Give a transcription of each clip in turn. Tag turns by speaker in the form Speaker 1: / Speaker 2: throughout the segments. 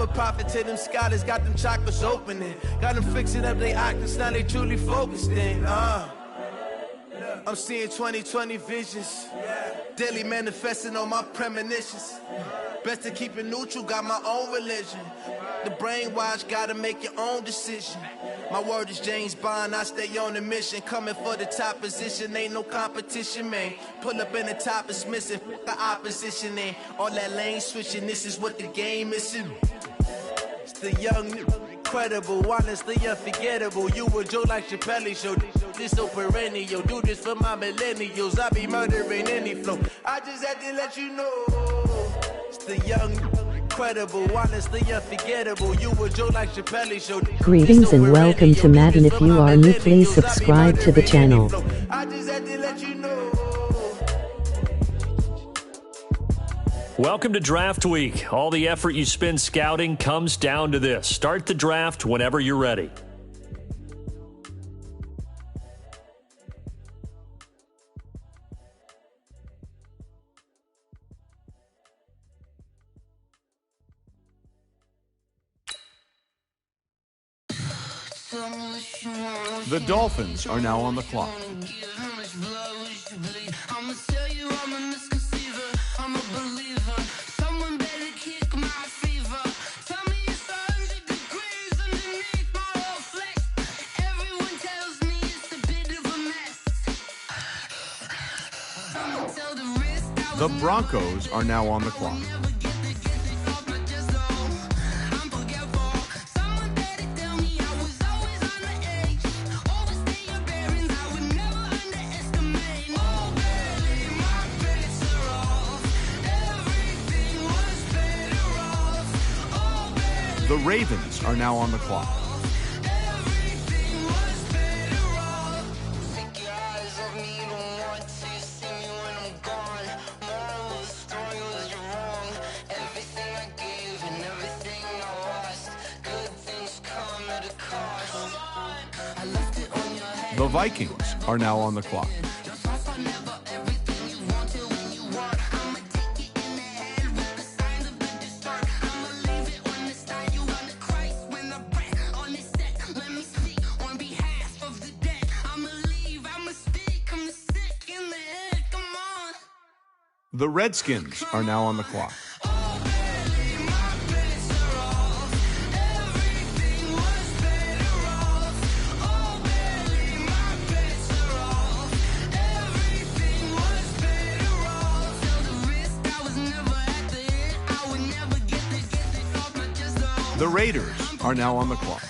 Speaker 1: a prophet to them scholars, got them chakras opening. Got them fixing up their octaves, now they truly focused in. I'm seeing 2020 visions. Daily manifesting on my premonitions. Best to keep it neutral, got my own religion. The brainwash, gotta make your own decision. My word is James Bond, I stay on a mission. Coming for the top position, ain't no competition, man. Pull up in the top, it's missing, the opposition ain't. All that lane switching, this is what the game is. It's the young, incredible, honestly unforgettable. You a joke like Chappelle show. This so perennial, do this for my millennials. I be murdering any flow. I just had to let you know. It's the young, incredible, honestly unforgettable. You a joke like Chappelle show.
Speaker 2: Greetings and welcome to Madden. If you are new, please subscribe to the channel.
Speaker 1: I just had to let you know.
Speaker 3: Welcome to Draft Week. All the effort you spend scouting comes down to this. Start the draft whenever you're ready.
Speaker 4: The Dolphins are now on the clock. The Broncos are now on the clock. The Ravens are now on the clock. The Vikings are now on the clock. The Redskins are now on the clock. The Raiders are now on the clock.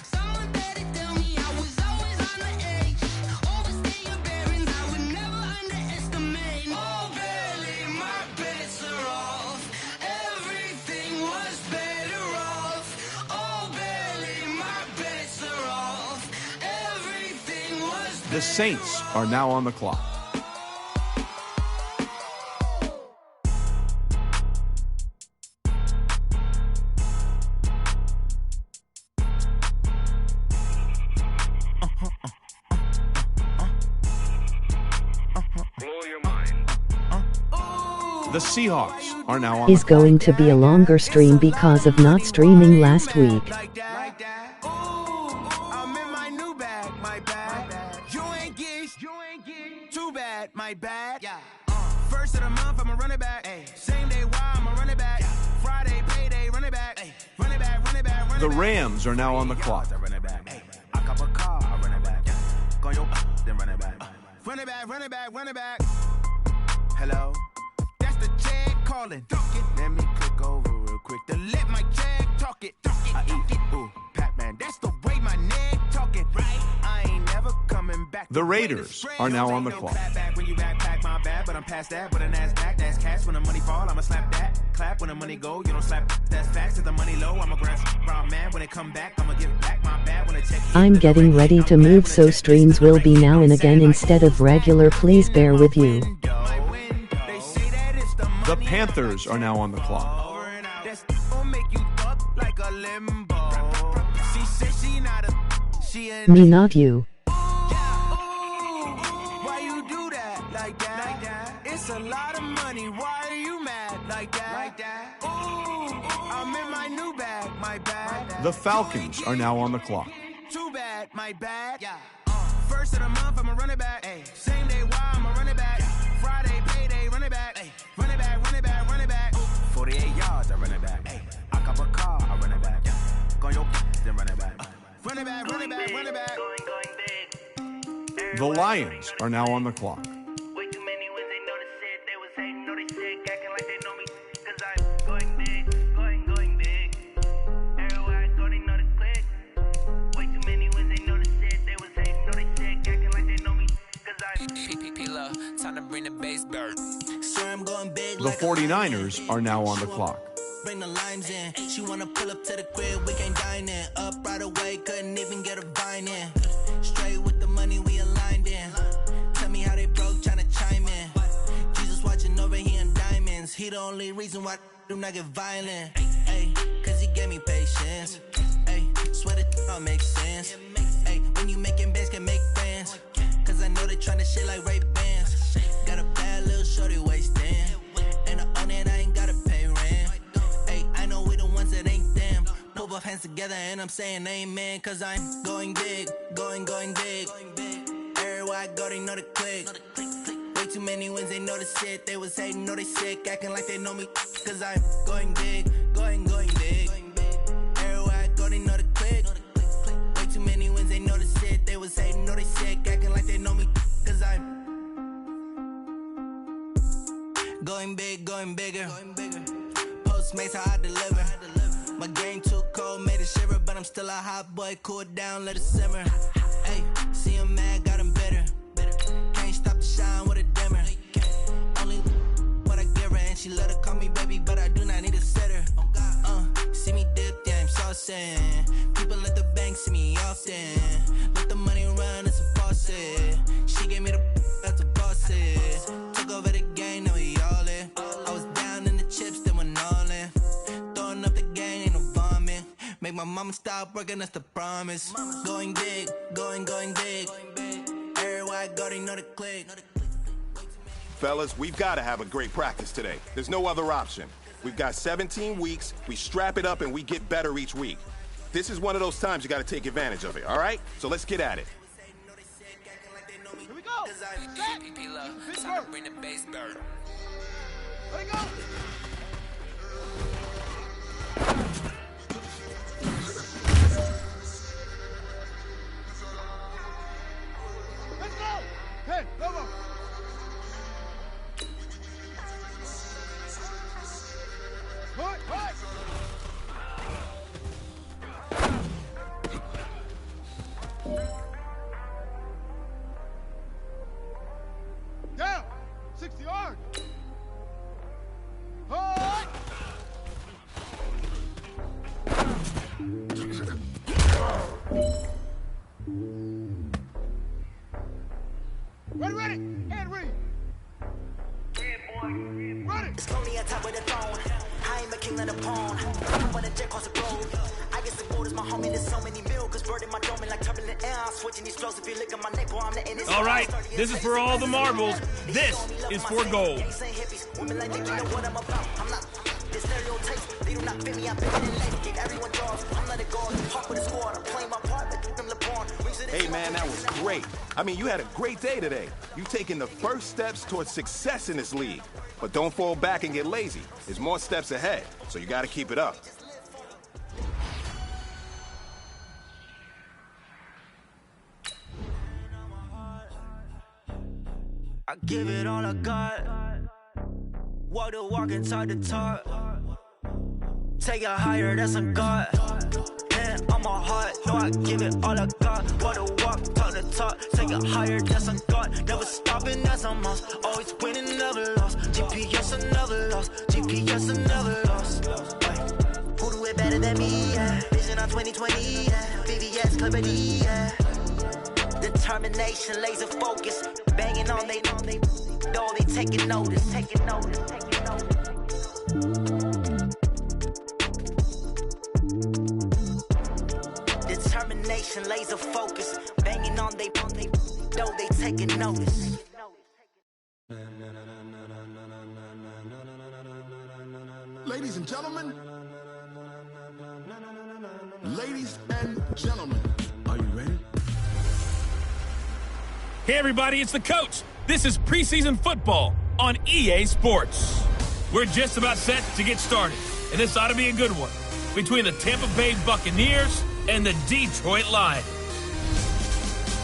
Speaker 4: The Saints are now on the clock. The Seahawks are now on the clock.
Speaker 2: Is going to be a longer stream because of not streaming last week.
Speaker 1: My bad. Yeah. First of the month, I'ma run it back. Same day, why I'ma run it back. Friday, payday, run it back. Run it back, run it back, run it back.
Speaker 4: The Rams are now on the clock.
Speaker 1: I run it back. I cop a car, I run it back. Go your then run it back. Run it back, run it back, run it back. Hello? That's the check calling. Let me click over real quick to let my check talk it. I eat it. Ooh, Pat-Man, that's the way my neck talking. Right? I ain't never coming back.
Speaker 4: The Raiders are now on the clock.
Speaker 1: When you backpack my bad, but I'm past that. With a NASDAQ, that's cash. When the money fall, I'ma slap that. Clap when the money go, you don't slap. That's facts. If the money low, I'ma grab brown man. When it come back, I'ma give back my bad. When it check.
Speaker 2: I'm getting ready to move, so streams will be now and again instead of regular. Please bear with you.
Speaker 4: The Panthers are now on the clock.
Speaker 2: Me, not you.
Speaker 1: Why you do that like that? It's a lot of money. Why are you mad like that? Ooh, I'm in my new bag, my bag.
Speaker 4: The Falcons are now on the clock.
Speaker 1: Too bad, my bad. Yeah. First of the month, I'm a running back. Ay. Same day, why I'm a running back. Friday, payday, running back. Ay. Running back, running back, running back. 48 yards, I run it back. Ay. I cop a car, I run it back. Yeah. Go your then run it back. Running back, running back, running back.
Speaker 4: The Lions are now on the clock.
Speaker 5: Way too many wins, they know the shit. They was hating, know they sick, acting like they know me. Cause I'm going big, going big. Everywhere I go, they know the click. Way too many wins, they know the shit. They was hating, know they sick, acting like they know me. Cause I'm
Speaker 6: P-P-P-Love, time to bring the bass bird.
Speaker 1: Swear I'm going big.
Speaker 4: The 49ers are now on the clock.
Speaker 1: Bring the limes in. She wanna pull up to the crib, we can't dine in. Up right away, couldn't even get a vine in. Straight with the money we aligned in. Tell me how they broke, tryna chime in. Jesus watching over here in diamonds. He the only reason why I do not get violent. Ay, cause he gave me patience. Ay, swear that all makes sense. Ay, when you making bands, can make friends. Cause I know they tryna shit like Ray-Bans. Got a bad little shorty wasting. And I own it, I ain't gotta pay rent. Ay, I know we the ones that ain't them. Put both hands together and I'm saying amen. Cause I'm going big, going big. Everywhere I go, they know the click. Way too many wins, they know the shit. They was hating, know they sick, acting like they know me. Cause I'm going big, going big. Everywhere I go, they know the click. Way too many wins, they know the shit. They was hating, know they sick, acting like they know me. Cause I'm going big, going bigger. Postmates, how I deliver. My game too cold, made it shiver. But I'm still a hot boy, cool it down, let it simmer. Hey, see him mad, got him bitter. Can't stop the shine with a dimmer. Only what I give her, and she let her call me baby, but I do not need a sitter. See me dip, yeah, I'm saucing. People at the bank see me often. Let the money run, it's a faucet. She gave me the that's a boss it. Took over the game, now we all in. I was down in the chips, then went all in. Throwing up the gang, ain't no vomit. Make my mama stop working, that's the promise. Going big, going big. Everywhere I go, they know the click.
Speaker 7: Fellas, we've got to have a great practice today. There's no other option. We've got 17 weeks, we strap it up and we get better each week. This is one of those times you got to take advantage of it, all right? So let's get at it.
Speaker 1: Here we go.
Speaker 6: P-P-P-Love, time to bring the bass bird.
Speaker 1: Let it go. Let's go. Hey, go. Put. Down. 60 yards. Hard. Ready, and read. Ready.
Speaker 8: It's lonely on top of the throne. I ain't the king of the pawn. I'm on a jet across the globe. I guess the gold is my homie. There's so many milkers burning my dome like turbulent air. I'm switching these flows. If you look at my neck, boy, I'm letting this.
Speaker 9: All right, this is for all the marbles. This is for gold.
Speaker 8: Women like they know what I'm about. I'm not. The stereotypes, they do not fit me. I fit in life. Give everyone jaws. I'm not a guard. Talk with a squad. I'm playing my part. But them LeBron.
Speaker 7: Hey, man, that was great. I mean, you had a great day today. You've taken the first steps towards success in this league. But don't fall back and get lazy. There's more steps ahead, so you got to keep it up.
Speaker 8: I give it all I got. Walk the walk and talk the talk. Take it higher, that's a God. Man, on my heart, no, I give it all I got. Walk the walk, talk the talk. Take it higher, that's a God. Never stopping, that's a must. Always winning, never lost. GPS, I never lost. GPS, I never lost. Who do it better than me? Yeah. Vision on 2020, yeah. VVS, clarity, yeah. Determination, laser focus. Banging on they know they taking notice. Determination, laser focus. Banging on they know they taking notice.
Speaker 10: Ladies and gentlemen, Ladies and gentlemen, are you ready?
Speaker 9: Hey, everybody, it's the coach. This is preseason football on EA Sports. We're just about set to get started, and this ought to be a good one between the Tampa Bay Buccaneers and the Detroit Lions.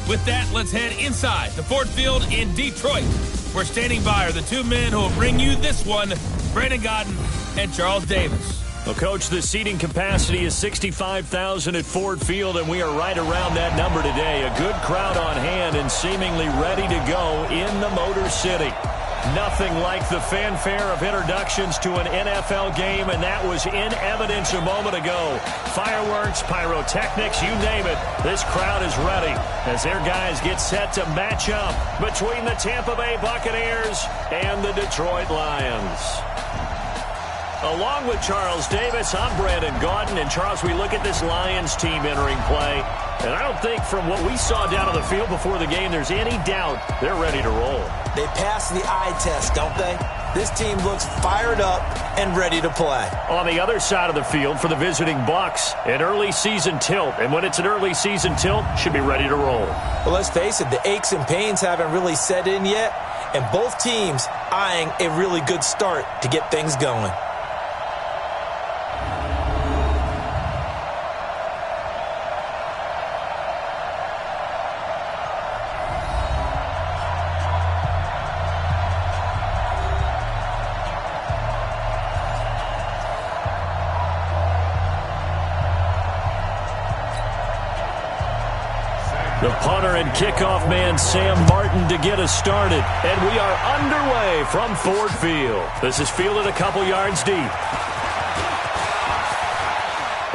Speaker 9: With that, let's head inside the Ford Field in Detroit. We're standing by are the two men who will bring you this one, Brandon Godden and Charles Davis.
Speaker 3: Well, Coach, the seating capacity is 65,000 at Ford Field, and we are right around that number today. A good crowd on hand and seemingly ready to go in the Motor City. Nothing like the fanfare of introductions to an NFL game, and that was in evidence a moment ago. Fireworks, pyrotechnics, you name it. This crowd is ready as their guys get set to match up between the Tampa Bay Buccaneers and the Detroit Lions. Along with Charles Davis, I'm Brandon Gaudin. And, Charles, we look at this Lions team entering play, and I don't think from what we saw down on the field before the game there's any doubt they're ready to roll.
Speaker 11: They pass the eye test, don't they? This team looks fired up and ready to play.
Speaker 3: On the other side of the field for the visiting Bucs, an early season tilt. And when it's an early season tilt, should be ready to roll.
Speaker 11: Well, let's face it, the aches and pains haven't really set in yet, and both teams eyeing a really good start to get things going.
Speaker 3: The punter and kickoff man, Sam Martin, to get us started. And we are underway from Ford Field. This is fielded a couple yards deep.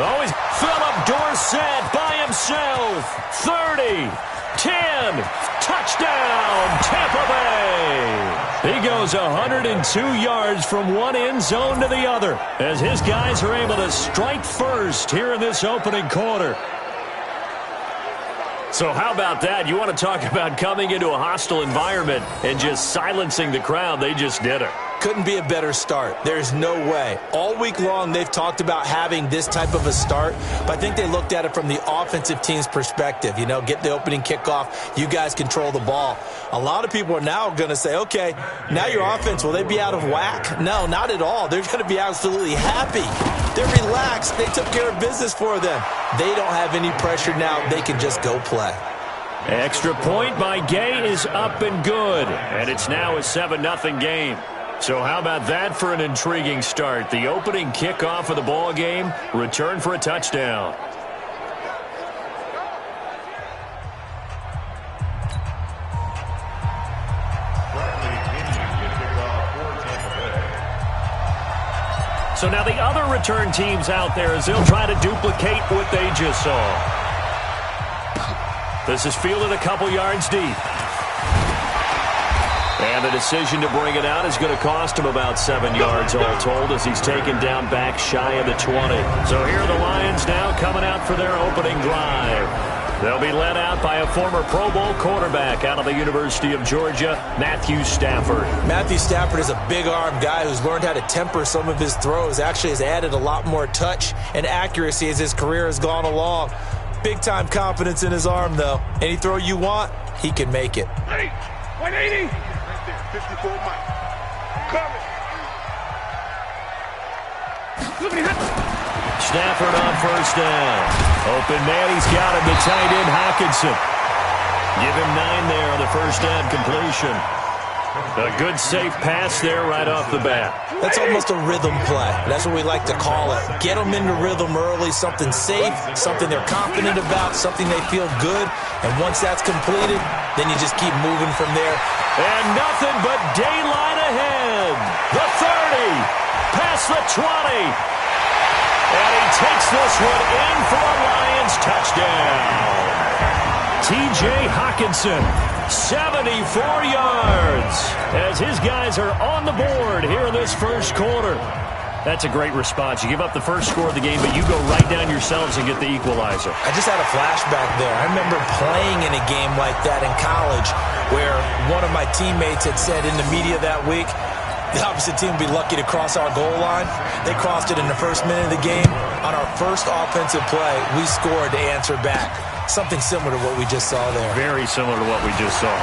Speaker 3: Oh, he's Philip Dorsett by himself. 30, 10, touchdown, Tampa Bay. He goes 102 yards from one end zone to the other as his guys are able to strike first here in this opening quarter. So how about that? You want to talk about coming into a hostile environment and just silencing the crowd. They just did it.
Speaker 11: Couldn't be a better start. There's no way. All week long, they've talked about having this type of a start, but I think they looked at it from the offensive team's perspective. You know, get the opening kickoff. You guys control the ball. A lot of people are now going to say, okay, now your offense, will they be out of whack? No, not at all. They're going to be absolutely happy. They're relaxed. They took care of business for them. They don't have any pressure now. They can just go play.
Speaker 3: Extra point by Gay is up and good, and it's now a 7-0 game. So how about that for an intriguing start? The opening kickoff of the ball game, return for a touchdown. So now the other return teams out there as they'll try to duplicate what they just saw. This is fielded a couple yards deep. And the decision to bring it out is going to cost him about 7 yards all told as he's taken down back shy of the 20. So here are the Lions now coming out for their opening drive. They'll be led out by a former Pro Bowl quarterback out of the University of Georgia, Matthew Stafford.
Speaker 11: Matthew Stafford is a big-arm guy who's learned how to temper some of his throws. Actually has added a lot more touch and accuracy as his career has gone along. Big-time confidence in his arm, though. Any throw you want, he can make it.
Speaker 10: 180. 54 Mike. Coming.
Speaker 3: Stafford on first down. Open man, he's got him. The tight end, Hockenson. Give him 9 there on the first down completion. A good safe pass there right off the bat.
Speaker 11: That's almost a rhythm play. That's what we like to call it. Get them into rhythm early, something safe, something they're confident about, something they feel good. And once that's completed, then you just keep moving from there.
Speaker 3: And nothing but daylight ahead. The 30, past the 20. And he takes this one in for a Lions touchdown. T.J. Hockenson, 74 yards, as his guys are on the board here in this first quarter. That's a great response. You give up the first score of the game, but you go right down yourselves and get the equalizer.
Speaker 11: I just had a flashback there. I remember playing in a game like that in college where one of my teammates had said in the media that week, the opposite team would be lucky to cross our goal line. They crossed it in the first minute of the game. On our first offensive play, we scored to answer back. Something similar to what we just saw there.
Speaker 3: Very similar to what we just saw.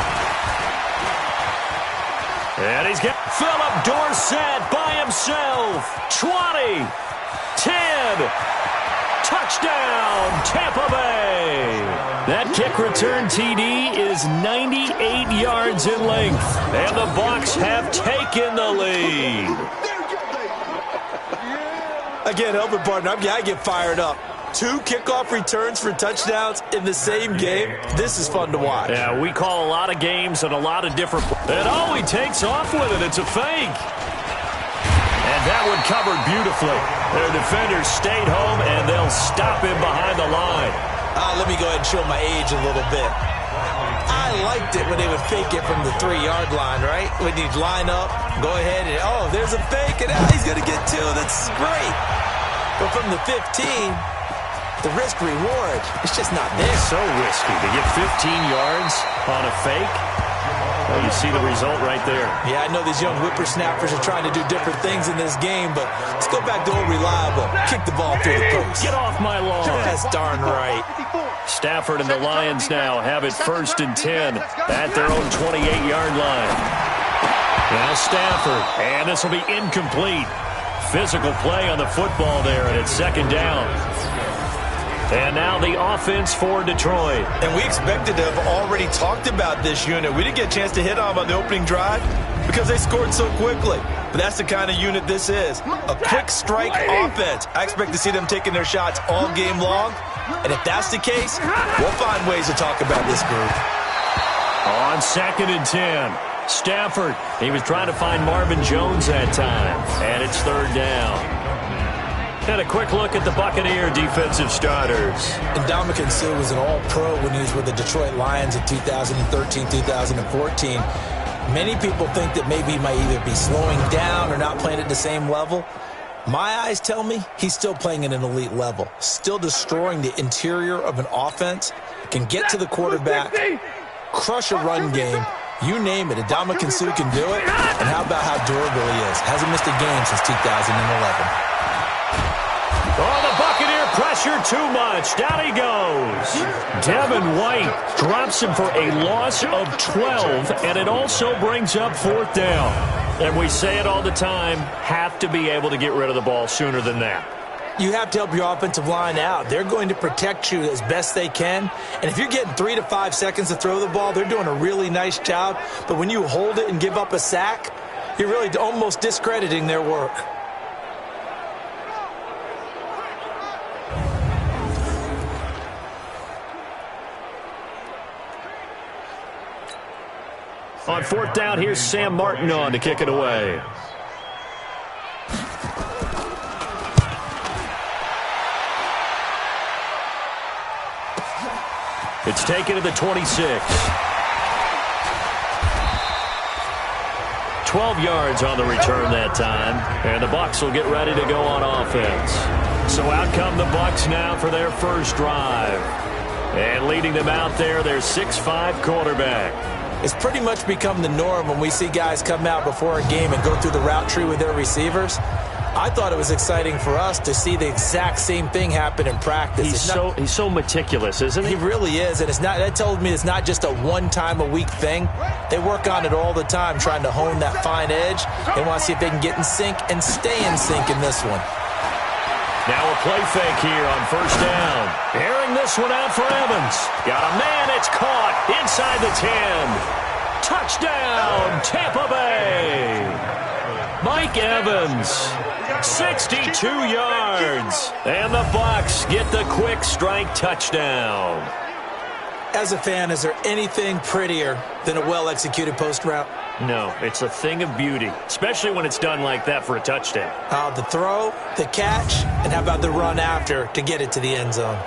Speaker 3: And he's got Philip Dorsett by himself. 20, 10, touchdown, Tampa Bay. That kick return TD is 98 yards in length. And the Bucs have taken the lead.
Speaker 11: Again, Elvin partner, I get fired up. 2 kickoff returns for touchdowns in the same game. This is fun to watch.
Speaker 3: Yeah, we call a lot of games and a lot of different. And oh, he takes off with it. It's a fake. And that one covered beautifully. Their defenders stayed home, and they'll stop him behind the line.
Speaker 11: Let me go ahead and show my age a little bit. I liked it when they would fake it from the 3-yard line, right? When you'd line up, go ahead, and oh, there's a fake, and he's going to get 2. That's great. But from the 15, the risk-reward, it's just not there.
Speaker 3: So risky to get 15 yards on a fake. Well, you see the result right there.
Speaker 11: Yeah, I know these young whippersnappers are trying to do different things in this game, but let's go back to old reliable. Kick the ball through the post.
Speaker 3: Get off my lawn.
Speaker 11: That's darn right.
Speaker 3: Stafford and the Lions now have it 1st and 10 at their own 28-yard line. Now Stafford, and this will be incomplete. Physical play on the football there, and it's 2nd down. And now the offense for Detroit.
Speaker 11: And we expected to have already talked about this unit. We didn't get a chance to hit on the opening drive because they scored so quickly. But that's the kind of unit this is. A quick strike offense. I expect to see them taking their shots all game long. And if that's the case, we'll find ways to talk about this group.
Speaker 3: On 2nd and 10, Stafford. He was trying to find Marvin Jones that time. And it's 3rd down. And a quick look at the Buccaneer defensive starters.
Speaker 11: Ndamukong Suh was an all-pro when he was with the Detroit Lions in 2013, 2014. Many people think that maybe he might either be slowing down or not playing at the same level. My eyes tell me he's still playing at an elite level, still destroying the interior of an offense, can get to the quarterback, crush a run game, you name it. Ndamukong Suh can do it. And how about how durable he is? Hasn't missed a game since 2011.
Speaker 3: Oh, the Buccaneer pressure too much. Down he goes. Devin White drops him for a loss of 12, and it also brings up 4th down. And we say it all the time, have to be able to get rid of the ball sooner than that.
Speaker 11: You have to help your offensive line out. They're going to protect you as best they can. And if you're getting 3 to 5 seconds to throw the ball, they're doing a really nice job. But when you hold it and give up a sack, you're really almost discrediting their work.
Speaker 3: On 4th down, here's Sam Martin on to kick it away. It's taken to the 26. 12 yards on the return that time. And the Bucs will get ready to go on offense. So out come the Bucs now for their first drive. And leading them out there, their 6'5" quarterback.
Speaker 11: It's pretty much become the norm when we see guys come out before a game and go through the route tree with their receivers. I thought it was exciting for us to see the exact same thing happen in practice.
Speaker 3: He's so meticulous, isn't he?
Speaker 11: He really is, and that tells me it's not just a one-time-a-week thing. They work on it all the time, trying to hone that fine edge. They want to see if they can get in sync and stay in sync in this one.
Speaker 3: Now a play fake here on 1st down. Airing this one out for Evans. Got a man, it's caught inside the 10. Touchdown, Tampa Bay. Mike Evans, 62 yards. And the Bucs get the quick strike touchdown.
Speaker 11: As a fan, is there anything prettier than a well-executed post route?
Speaker 3: No, it's a thing of beauty, especially when it's done like that for a touchdown.
Speaker 11: The throw, the catch, and how about the run after to get it to the end zone?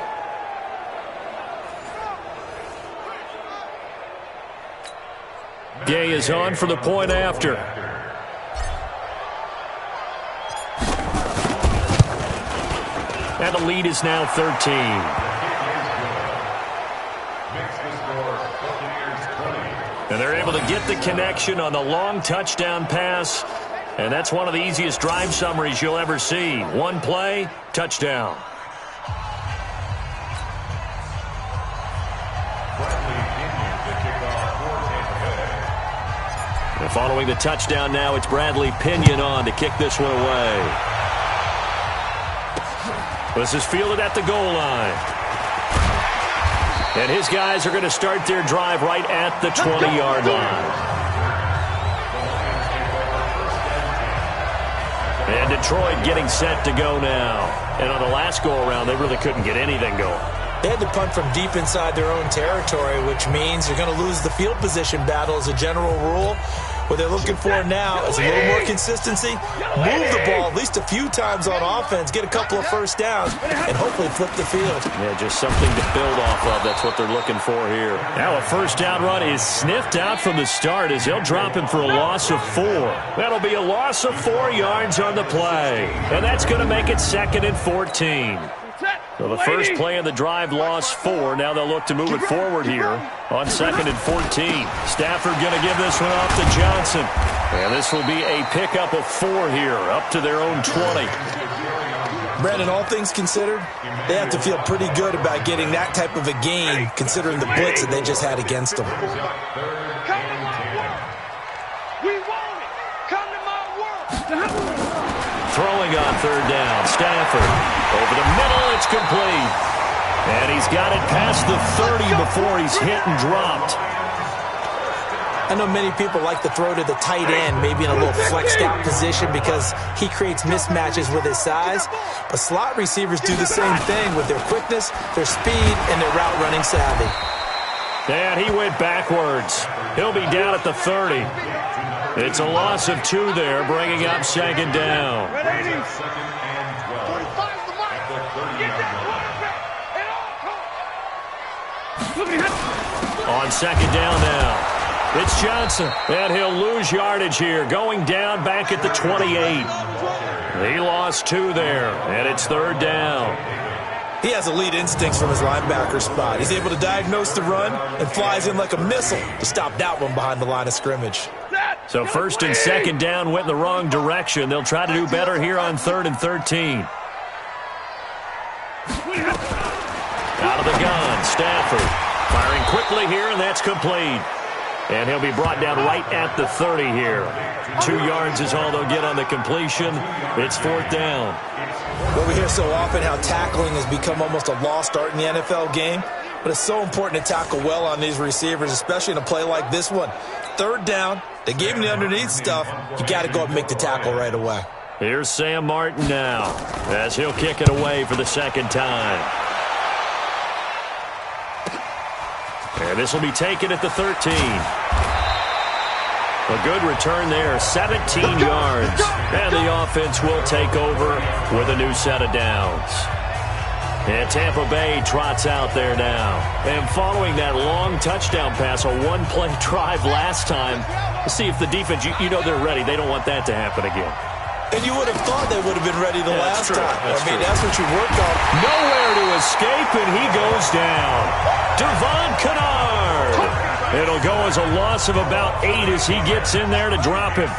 Speaker 3: Gay is on for the point after. And the lead is now 13. And they're able to get the connection on the long touchdown pass. And that's one of the easiest drive summaries you'll ever see. One play, touchdown. Following the touchdown now, it's Bradley Pinion on to kick this one away. This is fielded at the goal line. And his guys are going to start their drive right at the 20-yard line. And Detroit getting set to go now. And on the last go-around, they really couldn't get anything going.
Speaker 11: They had to punt from deep inside their own territory, which means you're going to lose the field position battle as a general rule. What they're looking for now is a little more consistency, move the ball at least a few times on offense, get a couple of first downs, and hopefully flip the field.
Speaker 3: Yeah, just something to build off of. That's what they're looking for here. Now a first down run is sniffed out from the start as they'll drop him for a loss of 4. That'll be a loss of 4 yards on the play. And that's going to make it 2nd and 14. So the first play of the drive lost 4. Now they'll look to move it forward here on 2nd and 14. Stafford going to give this one off to Johnson. And this will be a pickup of 4 here, up to their own 20.
Speaker 11: Brandon, all things considered, they have to feel pretty good about getting that type of a gain, considering the blitz that they just had against them.
Speaker 3: Throwing on 3rd down, Stafford. Over the middle, it's complete. And he's got it past the 30 before he's hit and dropped.
Speaker 11: I know many people like to throw to the tight end, maybe in a little flexed out position because he creates mismatches with his size. But slot receivers do the same thing with their quickness, their speed, and their route running savvy.
Speaker 3: And he went backwards. He'll be down at the 30. It's a loss of 2 there, bringing up 2nd down. On 2nd down now. It's Johnson, and he'll lose yardage here, going down back at the 28. He lost 2 there, and it's 3rd down.
Speaker 11: He has elite instincts from his linebacker spot. He's able to diagnose the run and flies in like a missile to stop that one behind the line of scrimmage.
Speaker 3: So 1st and 2nd down went in the wrong direction. They'll try to do better here on 3rd and 13. Out of the gun, Stafford. Firing quickly here, and that's complete. And he'll be brought down right at the 30 here. 2 yards is all they'll get on the completion. It's 4th down.
Speaker 11: Well, we hear so often how tackling has become almost a lost art in the NFL game. But it's so important to tackle well on these receivers, especially in a play like this one. 3rd down, they gave him the underneath stuff. You got to go up and make the tackle right away.
Speaker 3: Here's Sam Martin now as he'll kick it away for the 2nd time. And this will be taken at the 13. A good return there, 17 yards. And the offense will take over with a new set of downs. And Tampa Bay trots out there now. And following that long touchdown pass, a one-play drive last time, to see if the defense, you know they're ready. They don't want that to happen again.
Speaker 11: And you would have thought they would have been ready the last time. That's what you worked on.
Speaker 3: Nowhere to escape, and he goes down. Devon Kennard. It'll go as a loss of about 8 as he gets in there to drop him.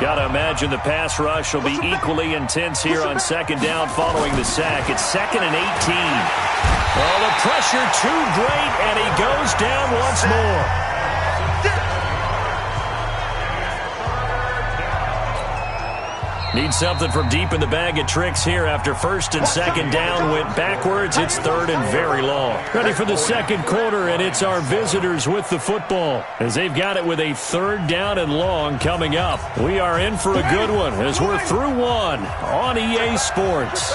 Speaker 3: Got to imagine the pass rush will be equally intense here on 2nd down following the sack. It's 2nd and 18. Oh, the pressure too great, and he goes down once more. Need something from deep in the bag of tricks here after 1st and 2nd down went backwards. It's 3rd and very long. Ready for the 2nd quarter, and it's our visitors with the football as they've got it with a 3rd down and long coming up. We are in for a good one as we're through 1 on EA Sports.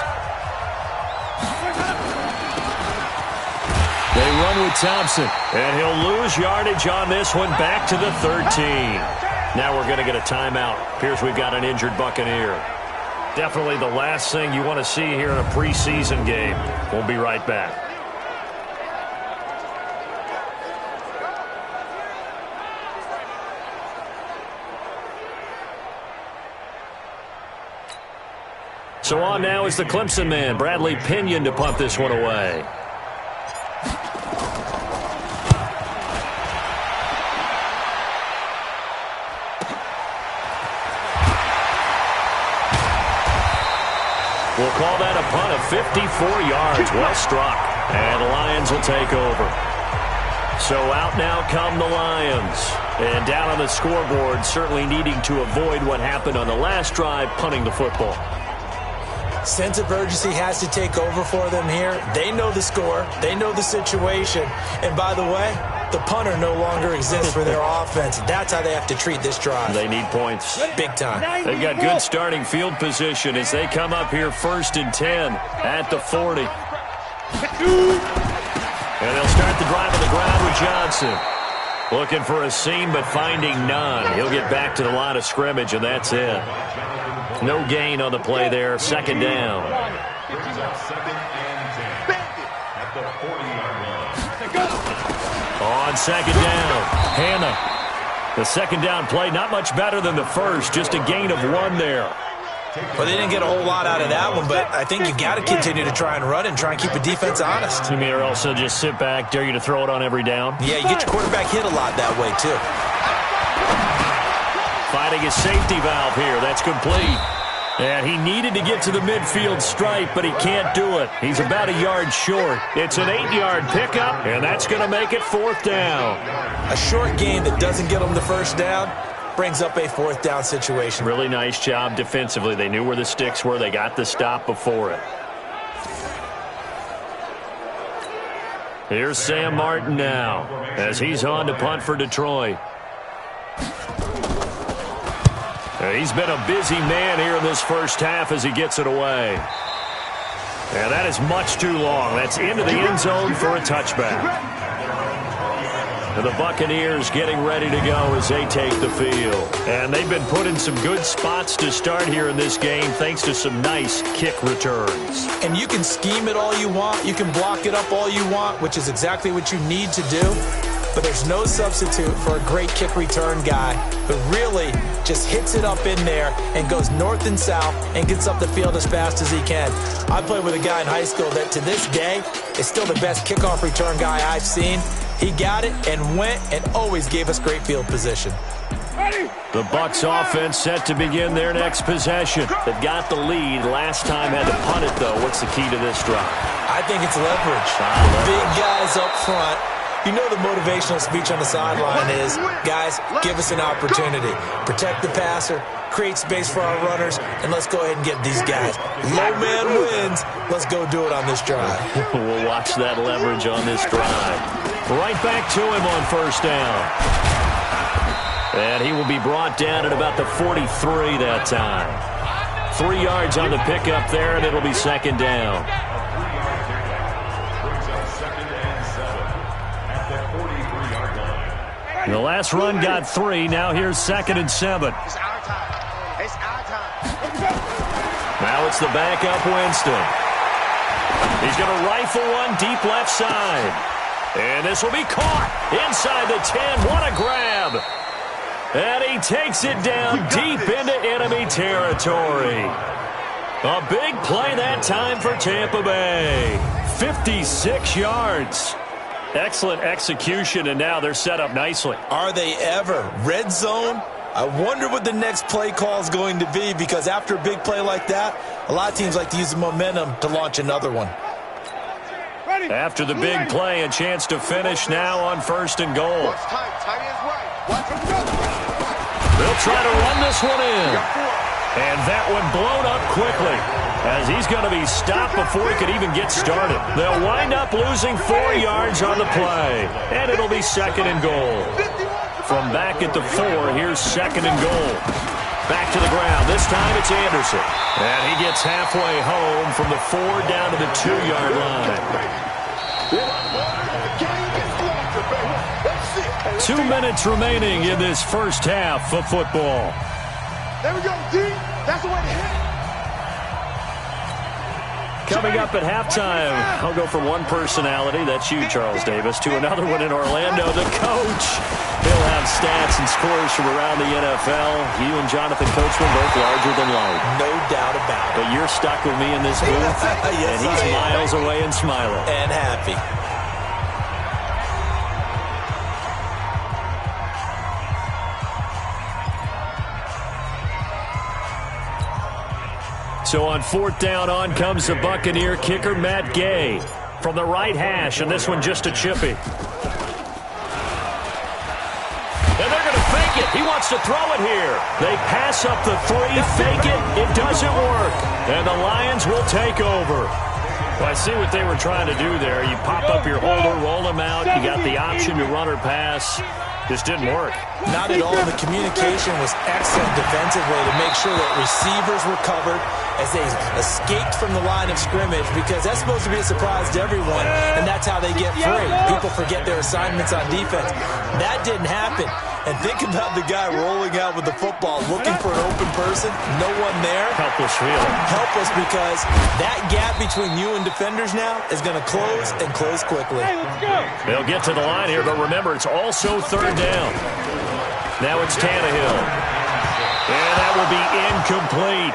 Speaker 3: They run with Thompson, and he'll lose yardage on this one back to the 13. Now we're going to get a timeout. Appears we've got an injured Buccaneer. Definitely the last thing you want to see here in a preseason game. We'll be right back. So on now is the Clemson man, Bradley Pinion, to punt this one away. We'll call that a punt of 54 yards. Well struck. And the Lions will take over. So out now come the Lions. And down on the scoreboard, certainly needing to avoid what happened on the last drive, punting the football.
Speaker 11: Sense of urgency has to take over for them here. They know the score. They know the situation. And by the way, the punter no longer exists for their offense. That's how they have to treat this drive.
Speaker 3: They need points.
Speaker 11: Big time.
Speaker 3: They've got good starting field position as they come up here 1st and 10 at the 40. And they'll start the drive on the ground with Johnson. Looking for a seam, but finding none. He'll get back to the line of scrimmage, and that's it. No gain on the play there. 2nd down. On 2nd down, Hannah. The 2nd down play, not much better than the first. Just a gain of 1 there.
Speaker 11: Well, they didn't get a whole lot out of that one, but I think you got to continue to try and run and try and keep the defense honest.
Speaker 3: You mean or else they'll just sit back, dare you to throw it on every down?
Speaker 11: Yeah, you get your quarterback hit a lot that way, too.
Speaker 3: Finding his safety valve here. That's complete. And he needed to get to the midfield stripe, but he can't do it. He's about a yard short. It's an 8-yard pickup, and that's going to make it 4th down.
Speaker 11: A short gain that doesn't get them the 1st down brings up a 4th down situation.
Speaker 3: Really nice job defensively. They knew where the sticks were. They got the stop before it. Here's Sam Martin now as he's on to punt for Detroit. He's been a busy man here in this first half as he gets it away. And that is much too long. That's into the end zone for a touchback. And the Buccaneers getting ready to go as they take the field. And they've been put in some good spots to start here in this game thanks to some nice kick returns.
Speaker 11: And you can scheme it all you want. You can block it up all you want, which is exactly what you need to do. But there's no substitute for a great kick return guy who really just hits it up in there and goes north and south and gets up the field as fast as he can. I played with a guy in high school that to this day is still the best kickoff return guy I've seen. He got it and went and always gave us great field position.
Speaker 3: The Bucs offense set to begin their next possession. They've got the lead. Last time had to punt it, though. What's the key to this drive?
Speaker 11: I think it's leverage. Big guys up front. You know the motivational speech on the sideline is, guys, give us an opportunity. Protect the passer, create space for our runners, and let's go ahead and get these guys. Low man wins. Let's go do it on this drive.
Speaker 3: We'll watch that leverage on this drive. Right back to him on 1st down. And he will be brought down at about the 43 that time. 3 yards on the pickup there, and it'll be 2nd down. And the last run got 3. Now here's 2nd and 7.
Speaker 10: It's our time. It's our time.
Speaker 3: Now it's the backup Winston. He's going to rifle one deep left side. And this will be caught inside the 10. What a grab. And he takes it down deep into enemy territory. A big play that time for Tampa Bay. 56 yards. Excellent execution, and now they're set up nicely.
Speaker 11: Are they ever? Red zone? I wonder what the next play call is going to be, because after a big play like that, a lot of teams like to use the momentum to launch another one.
Speaker 3: After the big play, a chance to finish now on 1st and goal. They'll try to run this one in. And that one blown up quickly as he's going to be stopped before he could even get started. They'll wind up losing 4 yards on the play. And it'll be 2nd and goal. From back at the 4, here's 2nd and goal. Back to the ground. This time it's Anderson. And he gets halfway home from the 4 down to the 2-yard line. 2 minutes remaining in this first half of football.
Speaker 10: There we go, D. That's the way to hit.
Speaker 3: Coming up at halftime, I'll go from one personality, that's you, Charles Davis, to another one in Orlando, the coach. He'll have stats and scores from around the NFL. You and Jonathan Coachman both larger than life.
Speaker 11: No doubt about it.
Speaker 3: But you're stuck with me in this booth,
Speaker 11: yes,
Speaker 3: and he's miles away and smiling.
Speaker 11: And happy.
Speaker 3: So on 4th down, on comes the Buccaneer kicker, Matt Gay, from the right hash, and this one just a chippy. And they're going it. He wants to throw it here. They pass up the 3, fake it. It doesn't work. And the Lions will take over. Well, I see what they were trying to do there. You pop up your holder, roll them out. You got the option to run or pass. Just didn't work.
Speaker 11: Not at all. The communication was excellent defensively to make sure that receivers were covered as they escaped from the line of scrimmage, because that's supposed to be a surprise to everyone, and that's how they get free. People forget their assignments on defense. That didn't happen. And think about the guy rolling out with the football, looking for an open person, no one there.
Speaker 3: Helpless feeling.
Speaker 11: Helpless, because that gap between you and defenders now is going to close and close quickly.
Speaker 3: They'll get to the line here, but remember, it's also third down. Now it's Tannehill. And that will be incomplete.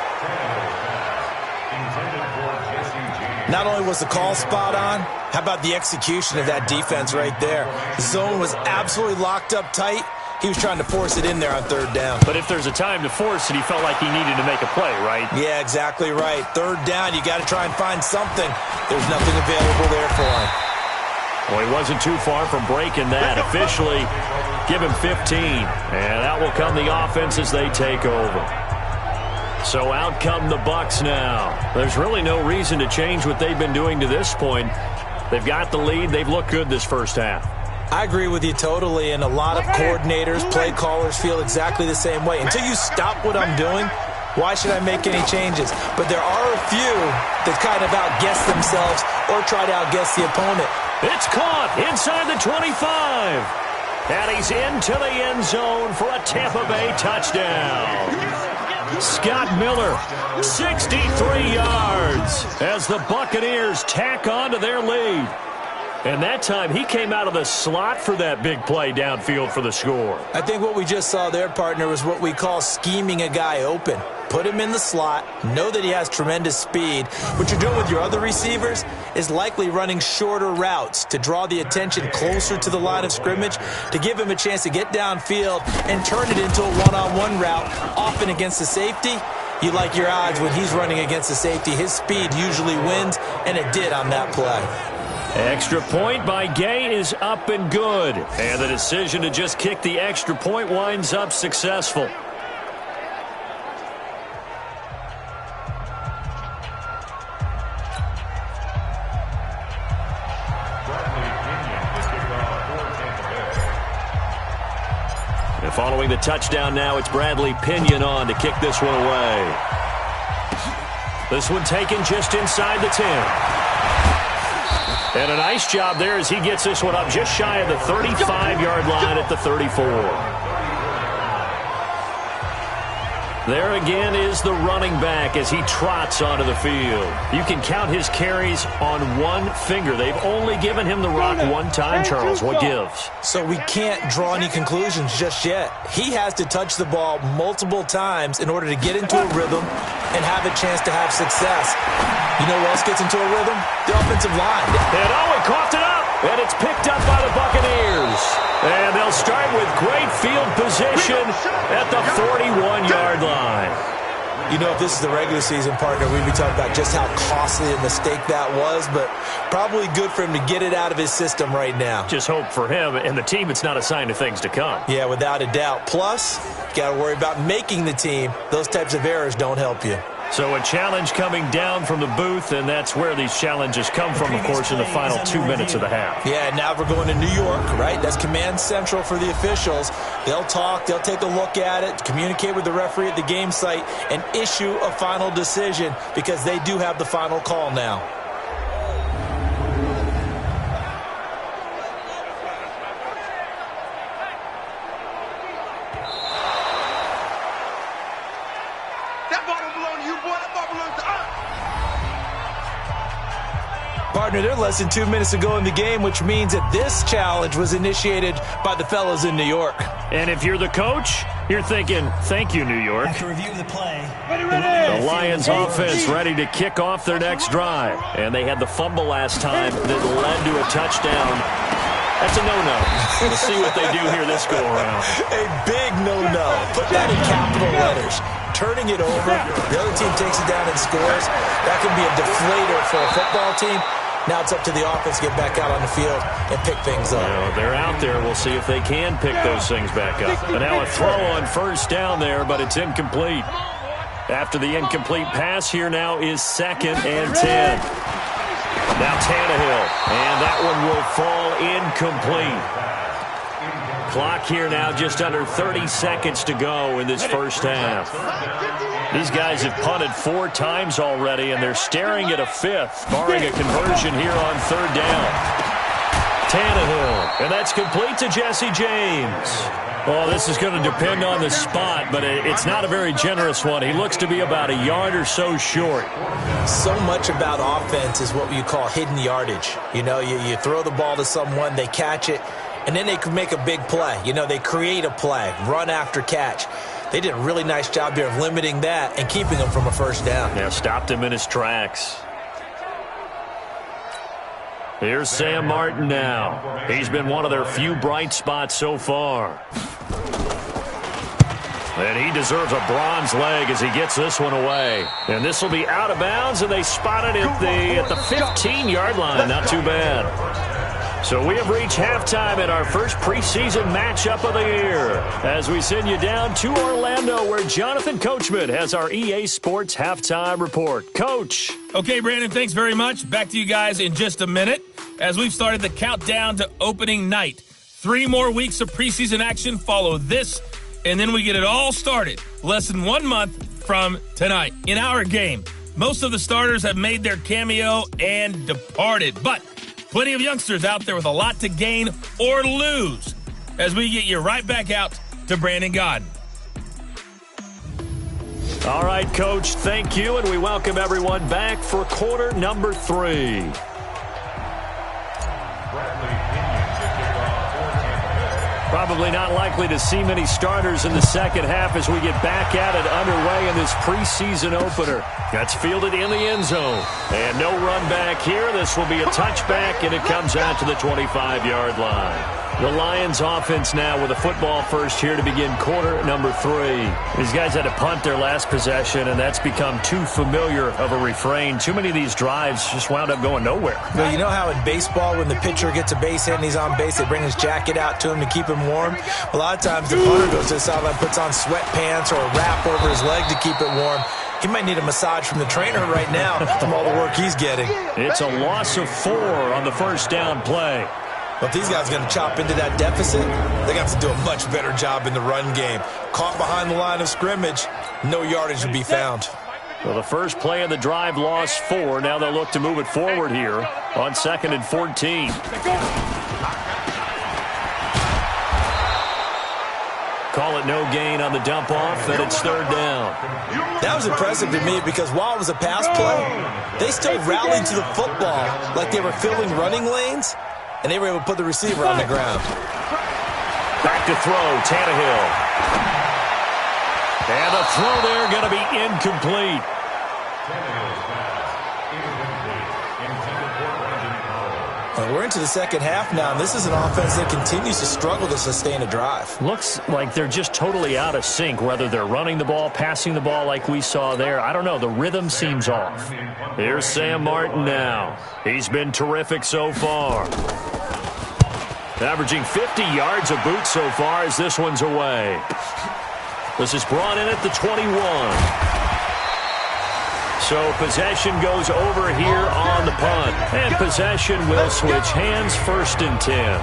Speaker 11: Not only was the call spot on, how about the execution of that defense right there? The zone was absolutely locked up tight. He was trying to force it in there on third down.
Speaker 3: But if there's a time to force it, he felt like he needed to make a play, right?
Speaker 11: Yeah, exactly right. Third down, you got to try and find something. There's nothing available there for him.
Speaker 3: Well, he wasn't too far from breaking that. Officially, give him 15. And out will come the offense as they take over. So out come the Bucs now. There's really no reason to change what they've been doing to this point. They've got the lead. They've looked good this first half.
Speaker 11: I agree with you totally, and a lot of coordinators, play callers feel exactly the same way. Until you stop what I'm doing, why should I make any changes? But there are a few that kind of outguess themselves or try to outguess the opponent.
Speaker 3: It's caught inside the 25. And he's into the end zone for a Tampa Bay touchdown. Scott Miller, 63 yards as the Buccaneers tack on to their lead. And that time, he came out of the slot for that big play downfield for the score.
Speaker 11: I think what we just saw there, partner, was what we call scheming a guy open. Put him in the slot, know that he has tremendous speed. What you're doing with your other receivers is likely running shorter routes to draw the attention closer to the line of scrimmage, to give him a chance to get downfield and turn it into a one-on-one route, often against the safety. You like your odds when he's running against the safety. His speed usually wins, and it did on that play.
Speaker 3: Extra point by Gay is up and good. And the decision to just kick the extra point winds up successful. And following the touchdown now, it's Bradley Pinion on to kick this one away. This one taken just inside the 10. And a nice job there as he gets this one up just shy of the 35-yard line at the 34. There again is the running back as he trots onto the field. You can count his carries on one finger. They've only given him the rock one time, Charles. What gives?
Speaker 11: So we can't draw any conclusions just yet. He has to touch the ball multiple times in order to get into a rhythm and have a chance to have success. You know who else gets into a rhythm? The offensive line.
Speaker 3: And he coughed it up. And it's picked up by the Buccaneers. And they'll start with great field position at the 41-yard line.
Speaker 11: You know, if this is the regular season, partner, we'd be talking about just how costly a mistake that was, but probably good for him to get it out of his system right now.
Speaker 3: Just hope for him and the team it's not a sign of things to come.
Speaker 11: Yeah, without a doubt. Plus, you got to worry about making the team. Those types of errors don't help you.
Speaker 3: So a challenge coming down from the booth, and that's where these challenges come from, of course, in the final 2 minutes of the half.
Speaker 11: Yeah, now we're going to New York, right? That's command central for the officials. They'll talk, they'll take a look at it, communicate with the referee at the game site, and issue a final decision because they do have the final call now. Partner, they're less than 2 minutes to go in the game, which means that this challenge was initiated by the fellas in New York.
Speaker 3: And if you're the coach, you're thinking, thank you, New York.
Speaker 12: After review of the play,
Speaker 3: the Lions offense ready to kick off their next drive. And they had the fumble last time that led to a touchdown. That's a no-no. We'll see what they do here this go-around.
Speaker 11: A big no-no. Put that in capital letters. Turning it over, the other team takes it down and scores. That can be a deflator for a football team. Now it's up to the offense to get back out on the field and pick things up.
Speaker 3: Well, they're out there. We'll see if they can pick those things back up. And now a throw on first down there, but it's incomplete. After the incomplete pass, here now is 2nd and 10. Now Tannehill, and that one will fall incomplete. Clock here now just under 30 seconds to go in this first half. These guys have punted 4 times already, and they're staring at a 5th, barring a conversion here on 3rd down. Tannehill, and that's complete to Jesse James. Well, this is going to depend on the spot, but it's not a very generous one. He looks to be about a yard or so short.
Speaker 11: So much about offense is what you call hidden yardage. You know, you throw the ball to someone, they catch it, and then they can make a big play. You know, they create a play, run after catch. They did a really nice job here of limiting that and keeping him from a first down.
Speaker 3: Yeah, stopped him in his tracks. Here's Sam Martin now. He's been one of their few bright spots so far. And he deserves a bronze leg as he gets this one away. And this will be out of bounds, and they spot it at the 15-yard line. Not too bad. So we have reached halftime in our first preseason matchup of the year as we send you down to Orlando where Jonathan Coachman has our EA Sports Halftime Report. Coach.
Speaker 9: Okay, Brandon, thanks very much. Back to you guys in just a minute as we've started the countdown to opening night. 3 more weeks of preseason action follow this, and then we get it all started less than 1 month from tonight. In our game, most of the starters have made their cameo and departed, but plenty of youngsters out there with a lot to gain or lose as we get you right back out to Brandon Godden.
Speaker 3: All right, Coach, thank you, and we welcome everyone back for quarter number 3. Probably not likely to see many starters in the second half as we get back at it underway in this preseason opener. That's fielded in the end zone. And no run back here. This will be a touchback, and it comes out to the 25-yard line. The Lions offense now with a football first here to begin quarter number 3. These guys had to punt their last possession, and that's become too familiar of a refrain. Too many of these drives just wound up going nowhere.
Speaker 11: Well, you know how in baseball when the pitcher gets a base hit and he's on base, they bring his jacket out to him to keep him warm? A lot of times the punter goes to the sideline, puts on sweatpants or a wrap over his leg to keep it warm. He might need a massage from the trainer right now from all the work he's getting.
Speaker 3: It's a loss of 4 on the first down play.
Speaker 11: Well, if these guys are going to chop into that deficit, they got to do a much better job in the run game. Caught behind the line of scrimmage, no yardage to be found.
Speaker 3: Well, the first play of the drive lost 4. Now they'll look to move it forward here on 2nd and 14. Call it no gain on the dump off, and it's 3rd down.
Speaker 11: That was impressive to me because while it was a pass play, they still rallied to the football like they were filling running lanes, and they were able to put the receiver on the ground.
Speaker 3: Back to throw, Tannehill. And the throw there going to be incomplete.
Speaker 11: Well, we're into the second half now, and this is an offense that continues to struggle to sustain a drive.
Speaker 3: Looks like they're just totally out of sync, whether they're running the ball, passing the ball like we saw there. I don't know. The rhythm seems off. Here's Sam Martin now. He's been terrific so far. Averaging 50 yards a boot so far as this one's away. This is brought in at the 21. So possession goes over here on the punt. And possession will switch hands, 1st and 10.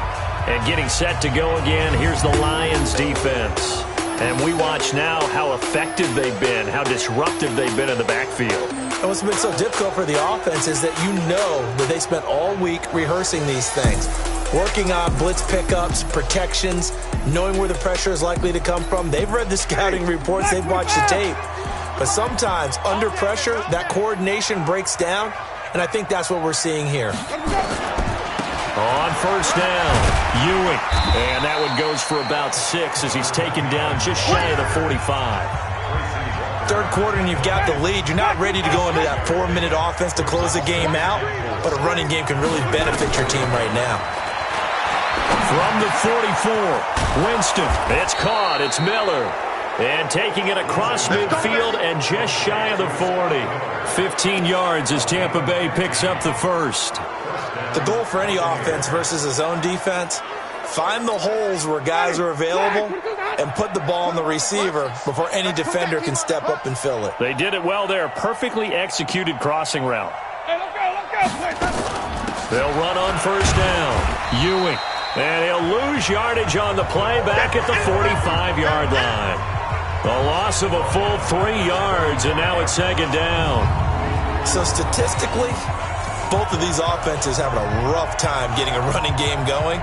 Speaker 3: And getting set to go again, here's the Lions defense. And we watch now how effective they've been, how disruptive they've been in the backfield.
Speaker 11: And what's been so difficult for the offense is that you know that they spent all week rehearsing these things. Working on blitz pickups, protections, knowing where the pressure is likely to come from. They've read the scouting reports, they've watched the tape. But sometimes, under pressure, that coordination breaks down, and I think that's what we're seeing here.
Speaker 3: On 1st down, Ewing. And that one goes for about 6 as he's taken down just shy of the 45.
Speaker 11: 3rd quarter and you've got the lead. You're not ready to go into that 4-minute offense to close the game out, but a running game can really benefit your team right now.
Speaker 3: From the 44, Winston. It's caught. It's Miller. And taking it across midfield and just shy of the 40. 15 yards as Tampa Bay picks up the first.
Speaker 11: The goal for any offense versus a zone defense, find the holes where guys are available and put the ball on the receiver before any defender can step up and fill it.
Speaker 3: They did it well there. Perfectly executed crossing route. They'll run on first down. Ewing. And he'll lose yardage on the play back at the 45-yard line. A loss of a full 3 yards, and now it's second down.
Speaker 11: So statistically, both of these offenses having a rough time getting a running game going.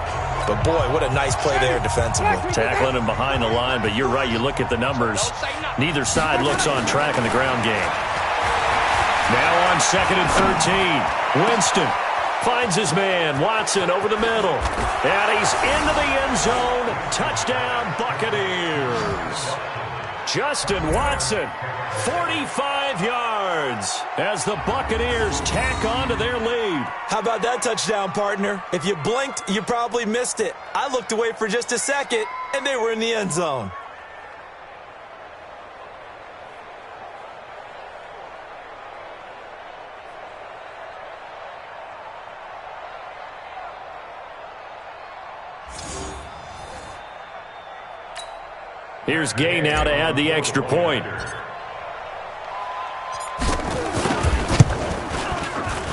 Speaker 11: But, boy, what a nice play there defensively.
Speaker 3: Tackling him behind the line, but you're right. You look at the numbers. Neither side looks on track in the ground game. Now on 2nd and 13. Winston finds his man. Watson over the middle. And he's into the end zone. Touchdown, Buccaneers. Justin Watson, 45 yards as the Buccaneers tack on to their lead.
Speaker 11: How about that touchdown, partner? If you blinked, you probably missed it. I looked away for just a second, and they were in the end zone.
Speaker 3: Here's Gay now to add the extra point.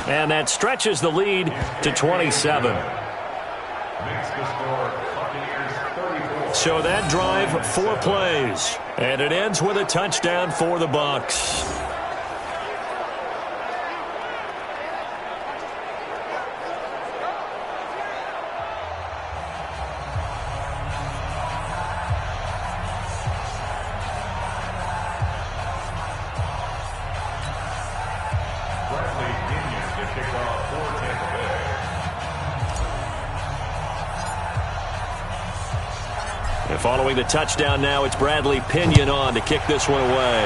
Speaker 3: And that stretches the lead to 27. So that drive, 4 plays. And it ends with a touchdown for the Bucs. And following the touchdown now, it's Bradley Pinion on to kick this one away.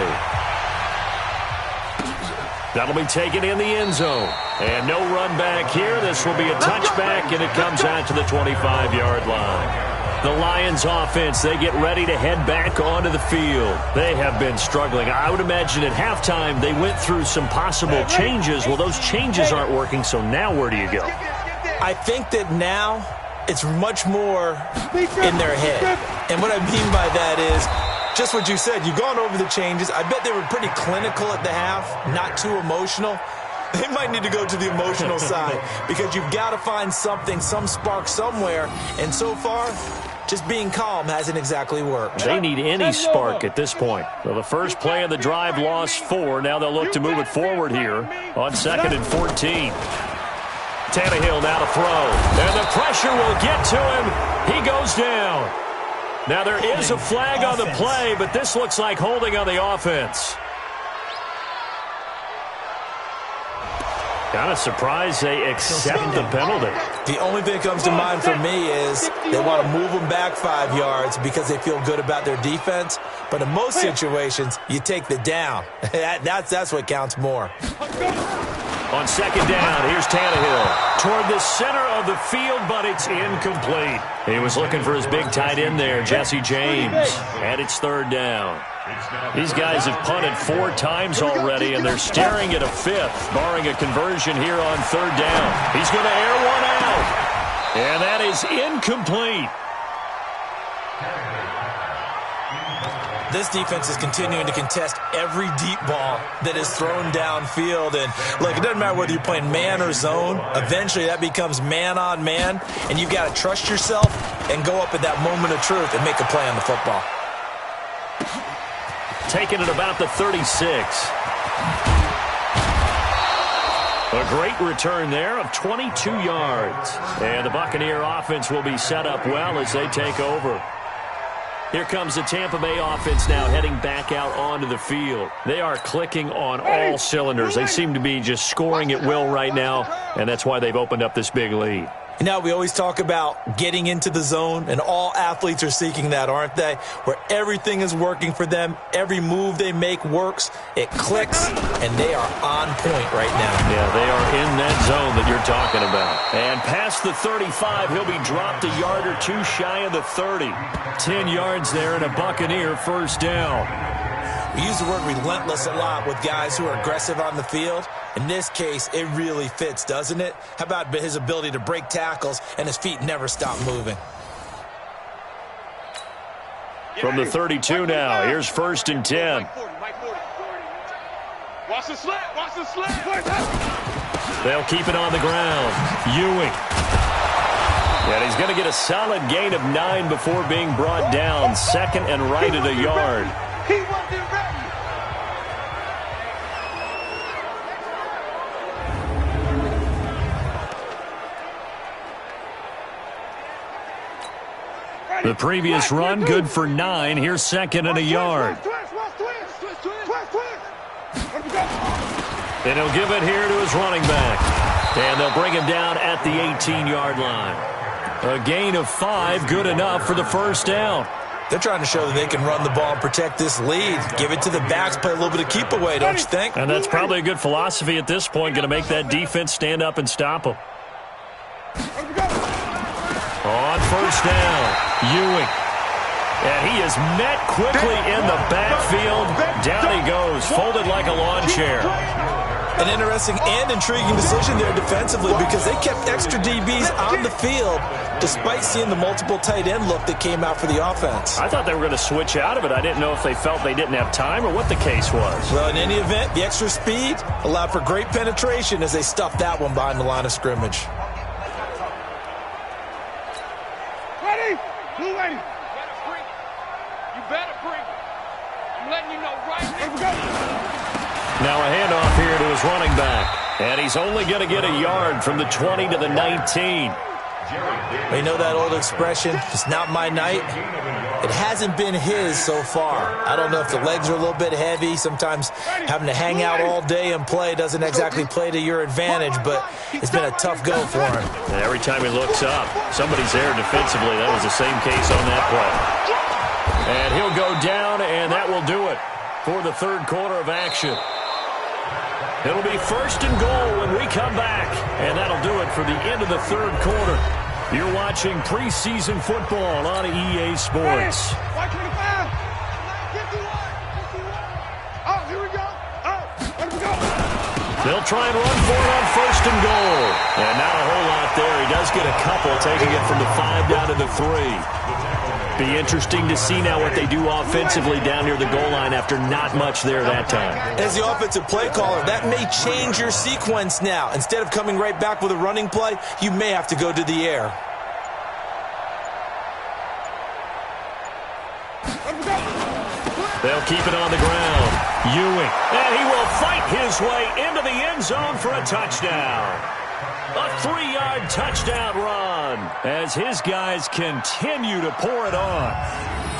Speaker 3: That'll be taken in the end zone. And no run back here. This will be a touchback, and it comes out to the 25-yard line. The Lions offense, they get ready to head back onto the field. They have been struggling. I would imagine at halftime they went through some possible changes. Well, those changes aren't working, so now where do you go?
Speaker 11: I think that now it's much more in their head. And what I mean by that is just what you said. You've gone over the changes. I bet they were pretty clinical at the half, not too emotional. They might need to go to the emotional side because you've got to find something, some spark somewhere. And so far, just being calm hasn't exactly worked.
Speaker 3: They need any spark at this point. Well, the first play of the drive lost 4. Now they'll look to move it forward here on 2nd and 14. Tannehill now to throw. And the pressure will get to him. He goes down. Now there is a flag on the play, but this looks like holding on the offense. Kind of surprised they accept the penalty.
Speaker 11: The only thing that comes to mind for me is they want to move them back 5 yards because they feel good about their defense. But in most situations, you take the down. That's what counts more.
Speaker 3: On 2nd down, here's Tannehill toward the center of the field, but it's incomplete. He was looking for his big tight end there, Jesse James, and it's 3rd down. These guys have punted 4 times already, and they're staring at a 5th, barring a conversion here on 3rd down. He's going to air one out, and that is incomplete.
Speaker 11: This defense is continuing to contest every deep ball that is thrown downfield. And, look, it doesn't matter whether you're playing man or zone. Eventually that becomes man on man, and you've got to trust yourself and go up at that moment of truth and make a play on the football.
Speaker 3: Taking it about the 36. A great return there of 22 yards. And the Buccaneer offense will be set up well as they take over. Here comes the Tampa Bay offense now heading back out onto the field. They are clicking on all cylinders. They seem to be just scoring at will right now, and that's why they've opened up this big lead.
Speaker 11: You know, we always talk about getting into the zone, and all athletes are seeking that, aren't they? Where everything is working for them, every move they make works, it clicks, and they are on point right now.
Speaker 3: Yeah, they are in that zone that you're talking about. And past the 35, he'll be dropped a yard or two shy of the 30. 10 yards there and a Buccaneer first down.
Speaker 11: We use the word relentless a lot with guys who are aggressive on the field. In this case, it really fits, doesn't it? How about his ability to break tackles and his feet never stop moving?
Speaker 3: From the 32 now, here's 1st and 10.
Speaker 10: Watch the slant, watch the slant.
Speaker 3: They'll keep it on the ground. Ewing. And he's going to get a solid gain of 9 before being brought down. 2nd and right at a yard.
Speaker 10: He wasn't ready.
Speaker 3: The previous run, good for 9. Here's 2nd and a yard. And he'll give it here to his running back. And they'll bring him down at the 18-yard line. A gain of 5, good enough for the first down.
Speaker 11: They're trying to show that they can run the ball and protect this lead. Give it to the backs, play a little bit of keep away, don't you think?
Speaker 3: And that's probably a good philosophy at this point, going to make that defense stand up and stop them. On first down, Ewing. And he is met quickly in the backfield. Down he goes, folded like a lawn chair.
Speaker 11: An interesting and intriguing decision there defensively because they kept extra DBs on the field despite seeing the multiple tight end look that came out for the offense.
Speaker 3: I thought they were going to switch out of it. I didn't know if they felt they didn't have time or what the case was.
Speaker 11: Well, in any event, the extra speed allowed for great penetration as they stuffed that one behind the line of scrimmage.
Speaker 10: Ready? Blue lady. You better bring it. I'm letting you know right now.
Speaker 3: Now a handoff here to his running back. And he's only going to get a yard from the 20 to the 19.
Speaker 11: You know that old expression, it's not my night? It hasn't been his so far. I don't know if the legs are a little bit heavy. Sometimes having to hang out all day and play doesn't exactly play to your advantage, but it's been a tough go for him.
Speaker 3: And every time he looks up, somebody's there defensively. That was the same case on that play. And he'll go down, and that will do it for the third quarter of action. It'll be 1st and goal when we come back, and that'll do it for the end of the third quarter. You're watching preseason football on EA Sports.
Speaker 10: Oh, here we go. Oh, let me go.
Speaker 3: They'll try and run for it on 1st and goal. And not a whole lot there. He does get a couple, taking it from the 5 down to the 3. Be interesting to see now what they do offensively down near the goal line after not much there that time.
Speaker 11: As the offensive play caller, that may change your sequence now. Instead of coming right back with a running play, you may have to go to the air.
Speaker 3: They'll keep it on the ground. Ewing. And he will fight his way into the end zone for a touchdown. A 3-yard touchdown run as his guys continue to pour it on.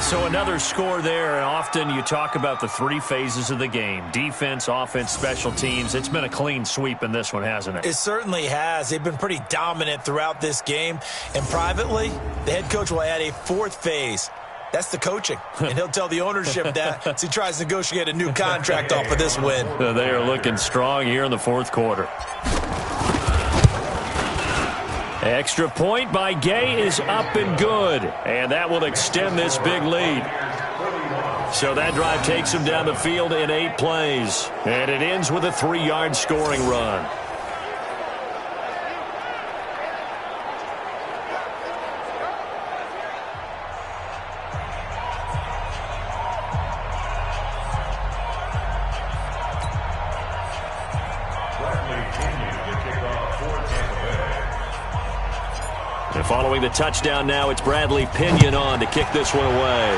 Speaker 3: So another score there, and often you talk about the 3 phases of the game. Defense, offense, special teams. It's been a clean sweep in this one, hasn't it?
Speaker 11: It certainly has. They've been pretty dominant throughout this game. And privately, the head coach will add a 4th phase. That's the coaching. And he'll tell the ownership that as he tries to negotiate a new contract off of this win.
Speaker 3: They are looking strong here in the fourth quarter. Extra point by Gay is up and good. And that will extend this big lead. So that drive takes him down the field in 8 plays. And it ends with a 3-yard scoring run. And following the touchdown now, it's Bradley Pinion on to kick this one away.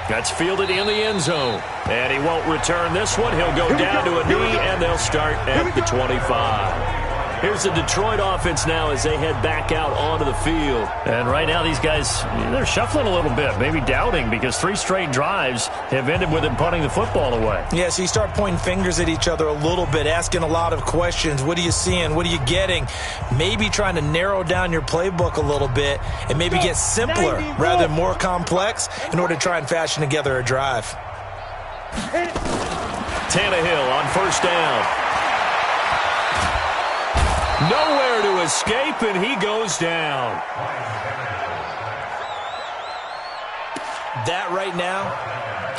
Speaker 3: That's fielded in the end zone. And he won't return this one. He'll go down to a knee, and they'll start at the 25. Here's the Detroit offense now as they head back out onto the field.
Speaker 12: And right now these guys, they're shuffling a little bit, maybe doubting, because 3 straight drives have ended with them punting the football away.
Speaker 11: Yeah, so you start pointing fingers at each other a little bit, asking a lot of questions. What are you seeing? What are you getting? Maybe trying to narrow down your playbook a little bit and maybe get simpler rather than more complex in order to try and fashion together a drive.
Speaker 3: Tannehill on first down. Nowhere to escape, and he goes down.
Speaker 11: That right now,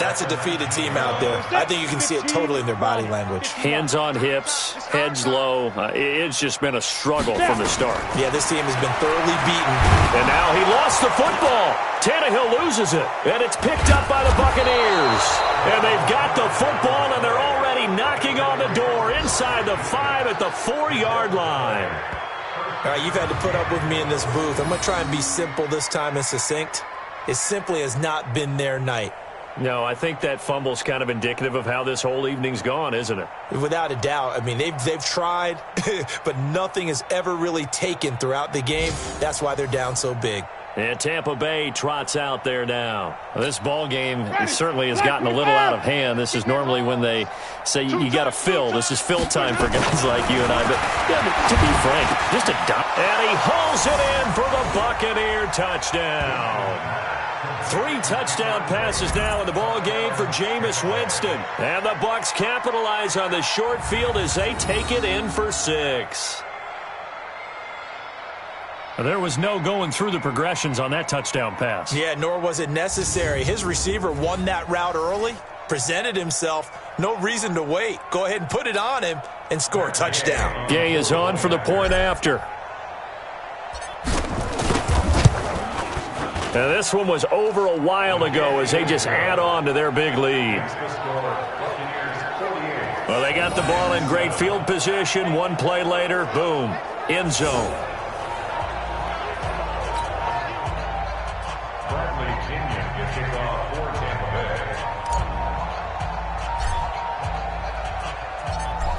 Speaker 11: that's a defeated team out there. I think you can see it totally in their body language.
Speaker 3: Hands on hips, heads low. It's just been a struggle from the start.
Speaker 11: Yeah, this team has been thoroughly beaten.
Speaker 3: And now he lost the football. Tannehill loses it, and it's picked up by the Buccaneers. And they've got the football, and they're already knocking on the door inside the 5 at the 4-yard line.
Speaker 11: All right, you've had to put up with me in this booth. I'm going to try and be simple this time and succinct. It simply has not been their night.
Speaker 3: No, I think that fumble's kind of indicative of how this whole evening's gone, isn't it?
Speaker 11: Without a doubt. I mean, they've tried, but nothing has ever really taken throughout the game. That's why they're down so big.
Speaker 3: And Tampa Bay trots out there now.
Speaker 12: Well, this ball game certainly has gotten a little out of hand. This is normally when they say you got to fill. This is fill time for guys like you and I. But, yeah, but to be frank, just a dump.
Speaker 3: And he hauls it in for the Buccaneer touchdown. 3 touchdown passes now in the ball game for Jameis Winston. And the Bucs capitalize on the short field as they take it in for 6.
Speaker 12: There was no going through the progressions on that touchdown pass.
Speaker 11: Yeah, nor was it necessary. His receiver won that route early, presented himself. No reason to wait. Go ahead and put it on him and score a touchdown.
Speaker 3: Gay is on for the point after. Now this one was over a while ago as they just add on to their big lead. Well, they got the ball in great field position. 1 play later, boom, end zone.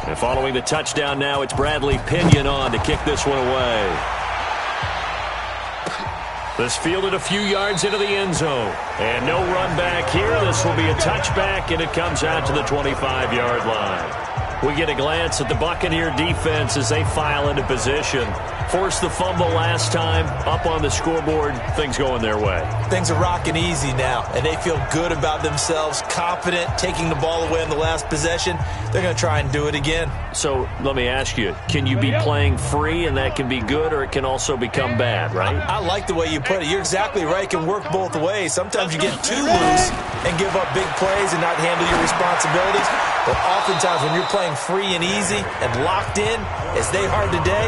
Speaker 3: And following the touchdown now, it's Bradley Pinion on to kick this one away. This fielded a few yards into the end zone. And no run back here. This will be a touchback, and it comes out to the 25-yard line. We get a glance at the Buccaneer defense as they file into position. Forced the fumble last time, up on the scoreboard, things going their way.
Speaker 11: Things are rocking easy now, and they feel good about themselves, confident, taking the ball away in the last possession. They're going to try and do it again.
Speaker 3: So let me ask you, can you be playing free and that can be good, or it can also become bad, right?
Speaker 11: I like the way you put it. You're exactly right. It can work both ways. Sometimes you get too loose and give up big plays and not handle your responsibilities. But oftentimes when you're playing free and easy and locked in, as they are today,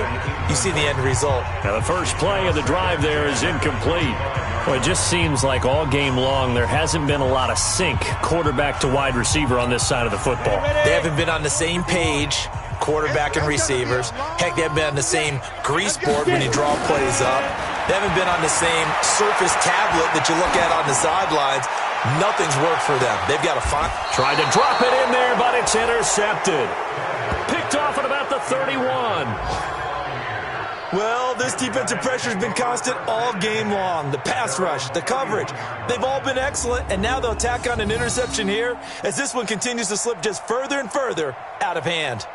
Speaker 11: you see the end result.
Speaker 3: Now the first play of the drive there is incomplete.
Speaker 12: Well, it just seems like all game long there hasn't been a lot of sync quarterback to wide receiver on this side of the football.
Speaker 11: They haven't been on the same page, quarterback and receivers. Heck, they haven't been on the same grease board when you draw plays up. They haven't been on the same Surface tablet that you look at on the sidelines. Nothing's worked for them. They've got to find.
Speaker 3: Tried to drop it in there, but it's intercepted. Picked off at about the 31.
Speaker 11: Well, this defensive pressure has been constant all game long. The pass rush, the coverage, they've all been excellent, and now they'll tack on an interception here as this one continues to slip just further and further out of hand.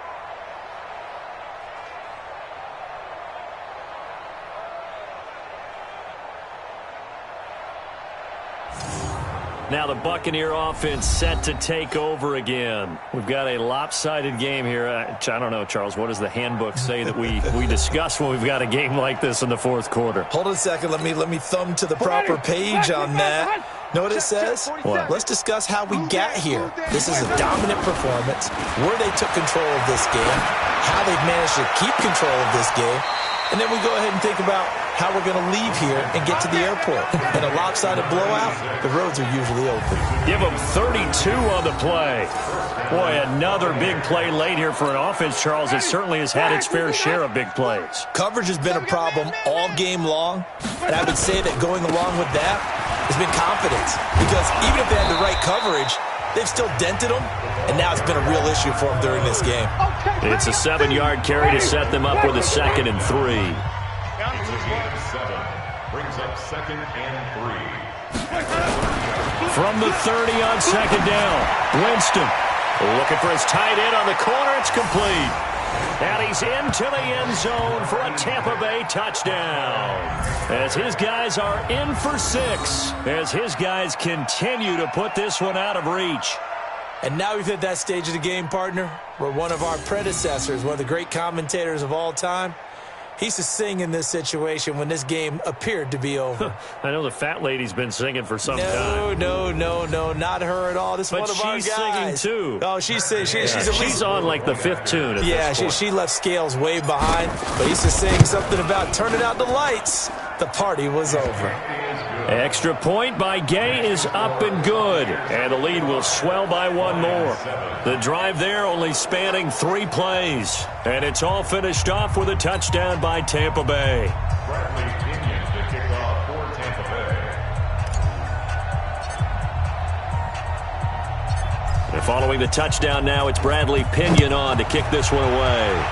Speaker 3: Now the Buccaneer offense set to take over again. We've got a lopsided game here. I don't know, Charles, what does the handbook say that we discuss when we've got a game like this in the fourth quarter?
Speaker 11: Hold on a second. Let me thumb to the proper page on that. Know what it says?
Speaker 3: What?
Speaker 11: Let's discuss how we got here. This is a dominant performance, where they took control of this game, how they've managed to keep control of this game, and then we go ahead and think about how we're going to leave here and get to the airport. In a lopsided blowout, the roads are usually open.
Speaker 3: Give them 32 on the play. Boy, another big play late here for an offense, Charles, that certainly has had its fair share of big plays.
Speaker 11: Coverage has been a problem all game long, and I would say that going along with that has been confidence. Because even if they had the right coverage, they've still dented them, and now it's been a real issue for them during this game.
Speaker 3: It's a 7-yard carry to set them up with a 2nd and 3.
Speaker 13: Brings up 2nd and 3.
Speaker 3: From the 30 on 2nd down, Winston looking for his tight end on the corner. It's complete. And he's into the end zone for a Tampa Bay touchdown. As his guys are in for 6. As his guys continue to put this one out of reach.
Speaker 11: And now we've hit that stage of the game, partner, where one of our predecessors, one of the great commentators of all time, he used to sing in this situation when this game appeared to be over.
Speaker 3: I know the fat lady's been singing for some time.
Speaker 11: No, not her at all. This is one of our guys.
Speaker 3: But she's singing, too.
Speaker 11: Oh, she's
Speaker 3: on, like, the 5th tune at this point.
Speaker 11: She left Scales way behind, but he used to sing something about turning out the lights. The party was over.
Speaker 3: Extra point by Gay is up and good, and the lead will swell by 1 more. The drive there only spanning 3 plays, and it's all finished off with a touchdown by Tampa Bay.
Speaker 13: Bradley Pinion to kick off for Tampa Bay.
Speaker 3: And following the touchdown now, it's Bradley Pinion on to kick this one away.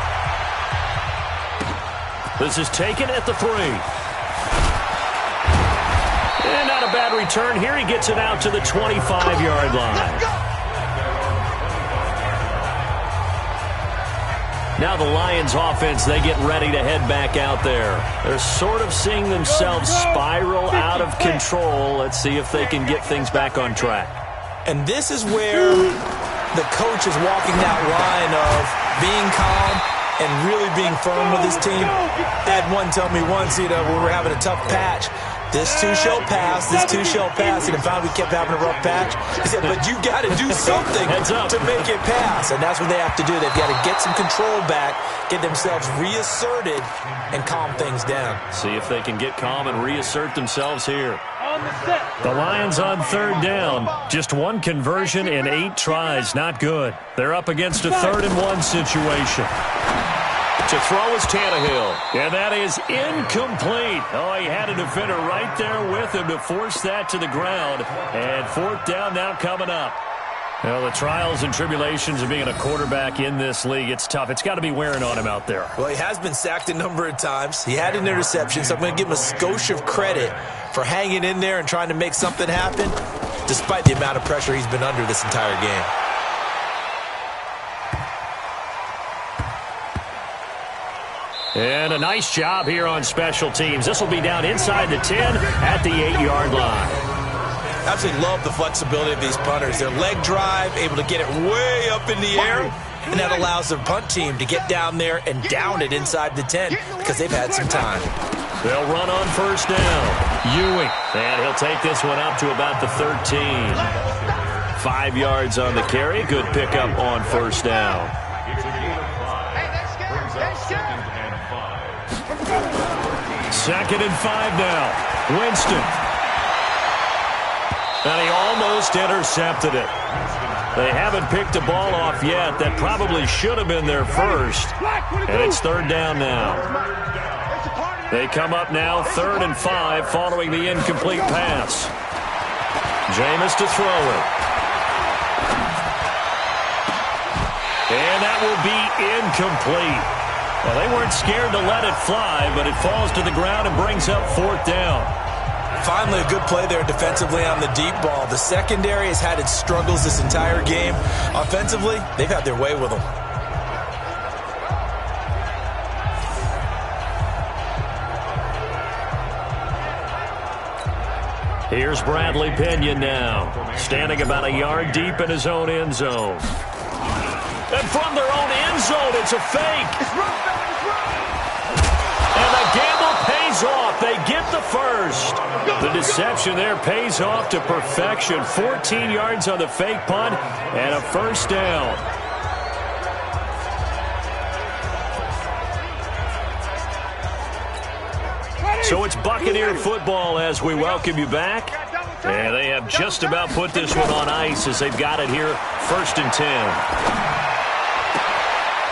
Speaker 3: This is taken at the 3. And not a bad return here. He gets it out to the 25-yard line. Now the Lions offense, they get ready to head back out there. They're sort of seeing themselves spiral out of control. Let's see if they can get things back on track.
Speaker 11: And this is where the coach is walking that line of being calm and really being firm with his team. I had one tell me once, we were having a tough patch. This too shall pass, this too shall pass. And finally we kept having a rough patch. He said, but you got to do something to make it pass. And that's what they have to do. They've got to get some control back, get themselves reasserted, and calm things down.
Speaker 3: See if they can get calm and reassert themselves here. The Lions on 3rd down. Just 1 conversion in 8 tries. Not good. They're up against a 3rd and 1 situation. To throw is Tannehill. And that is incomplete. Oh, he had a defender right there with him to force that to the ground. And 4th down now coming up. Well, the trials and tribulations of being a quarterback in this league, it's tough. It's got to be wearing on him out there.
Speaker 11: Well, he has been sacked a number of times. He had an interception, so I'm going to give him a skosh of credit for hanging in there and trying to make something happen, despite the amount of pressure he's been under this entire game.
Speaker 3: And a nice job here on special teams. This will be down inside the 10 at the 8-yard line.
Speaker 11: Absolutely love the flexibility of these punters. Their leg drive, able to get it way up in the air, and that allows the punt team to get down there and down it inside the 10 because they've had some time.
Speaker 3: They'll run on 1st down. Ewing, and he'll take this one up to about the 13. 5 yards on the carry. Good pickup on 1st down.
Speaker 13: It's a gain of 5. Brings up 2nd and 5.
Speaker 3: 2nd and 5 now. Winston. And he almost intercepted it. They haven't picked a ball off yet. That probably should have been their first. And it's 3rd down now. They come up now 3rd and 5 following the incomplete pass. Jameis to throw it. And that will be incomplete. Well, they weren't scared to let it fly, but it falls to the ground and brings up 4th down.
Speaker 11: Finally, a good play there defensively on the deep ball. The secondary has had its struggles this entire game. Offensively, they've had their way with them.
Speaker 3: Here's Bradley Pinion now, standing about a yard deep in his own end zone. And from their own end zone, it's a fake. And the gamble pays off. They get the first. The deception there pays off to perfection. 14 yards on the fake punt and a 1st down. So it's Buccaneer football as we welcome you back. And they have just about put this one on ice as they've got it here, 1st and 10.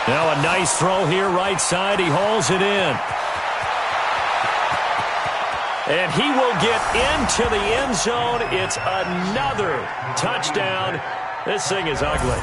Speaker 3: Now a nice throw here, right side. He hauls it in. And he will get into the end zone. It's another touchdown This thing is ugly.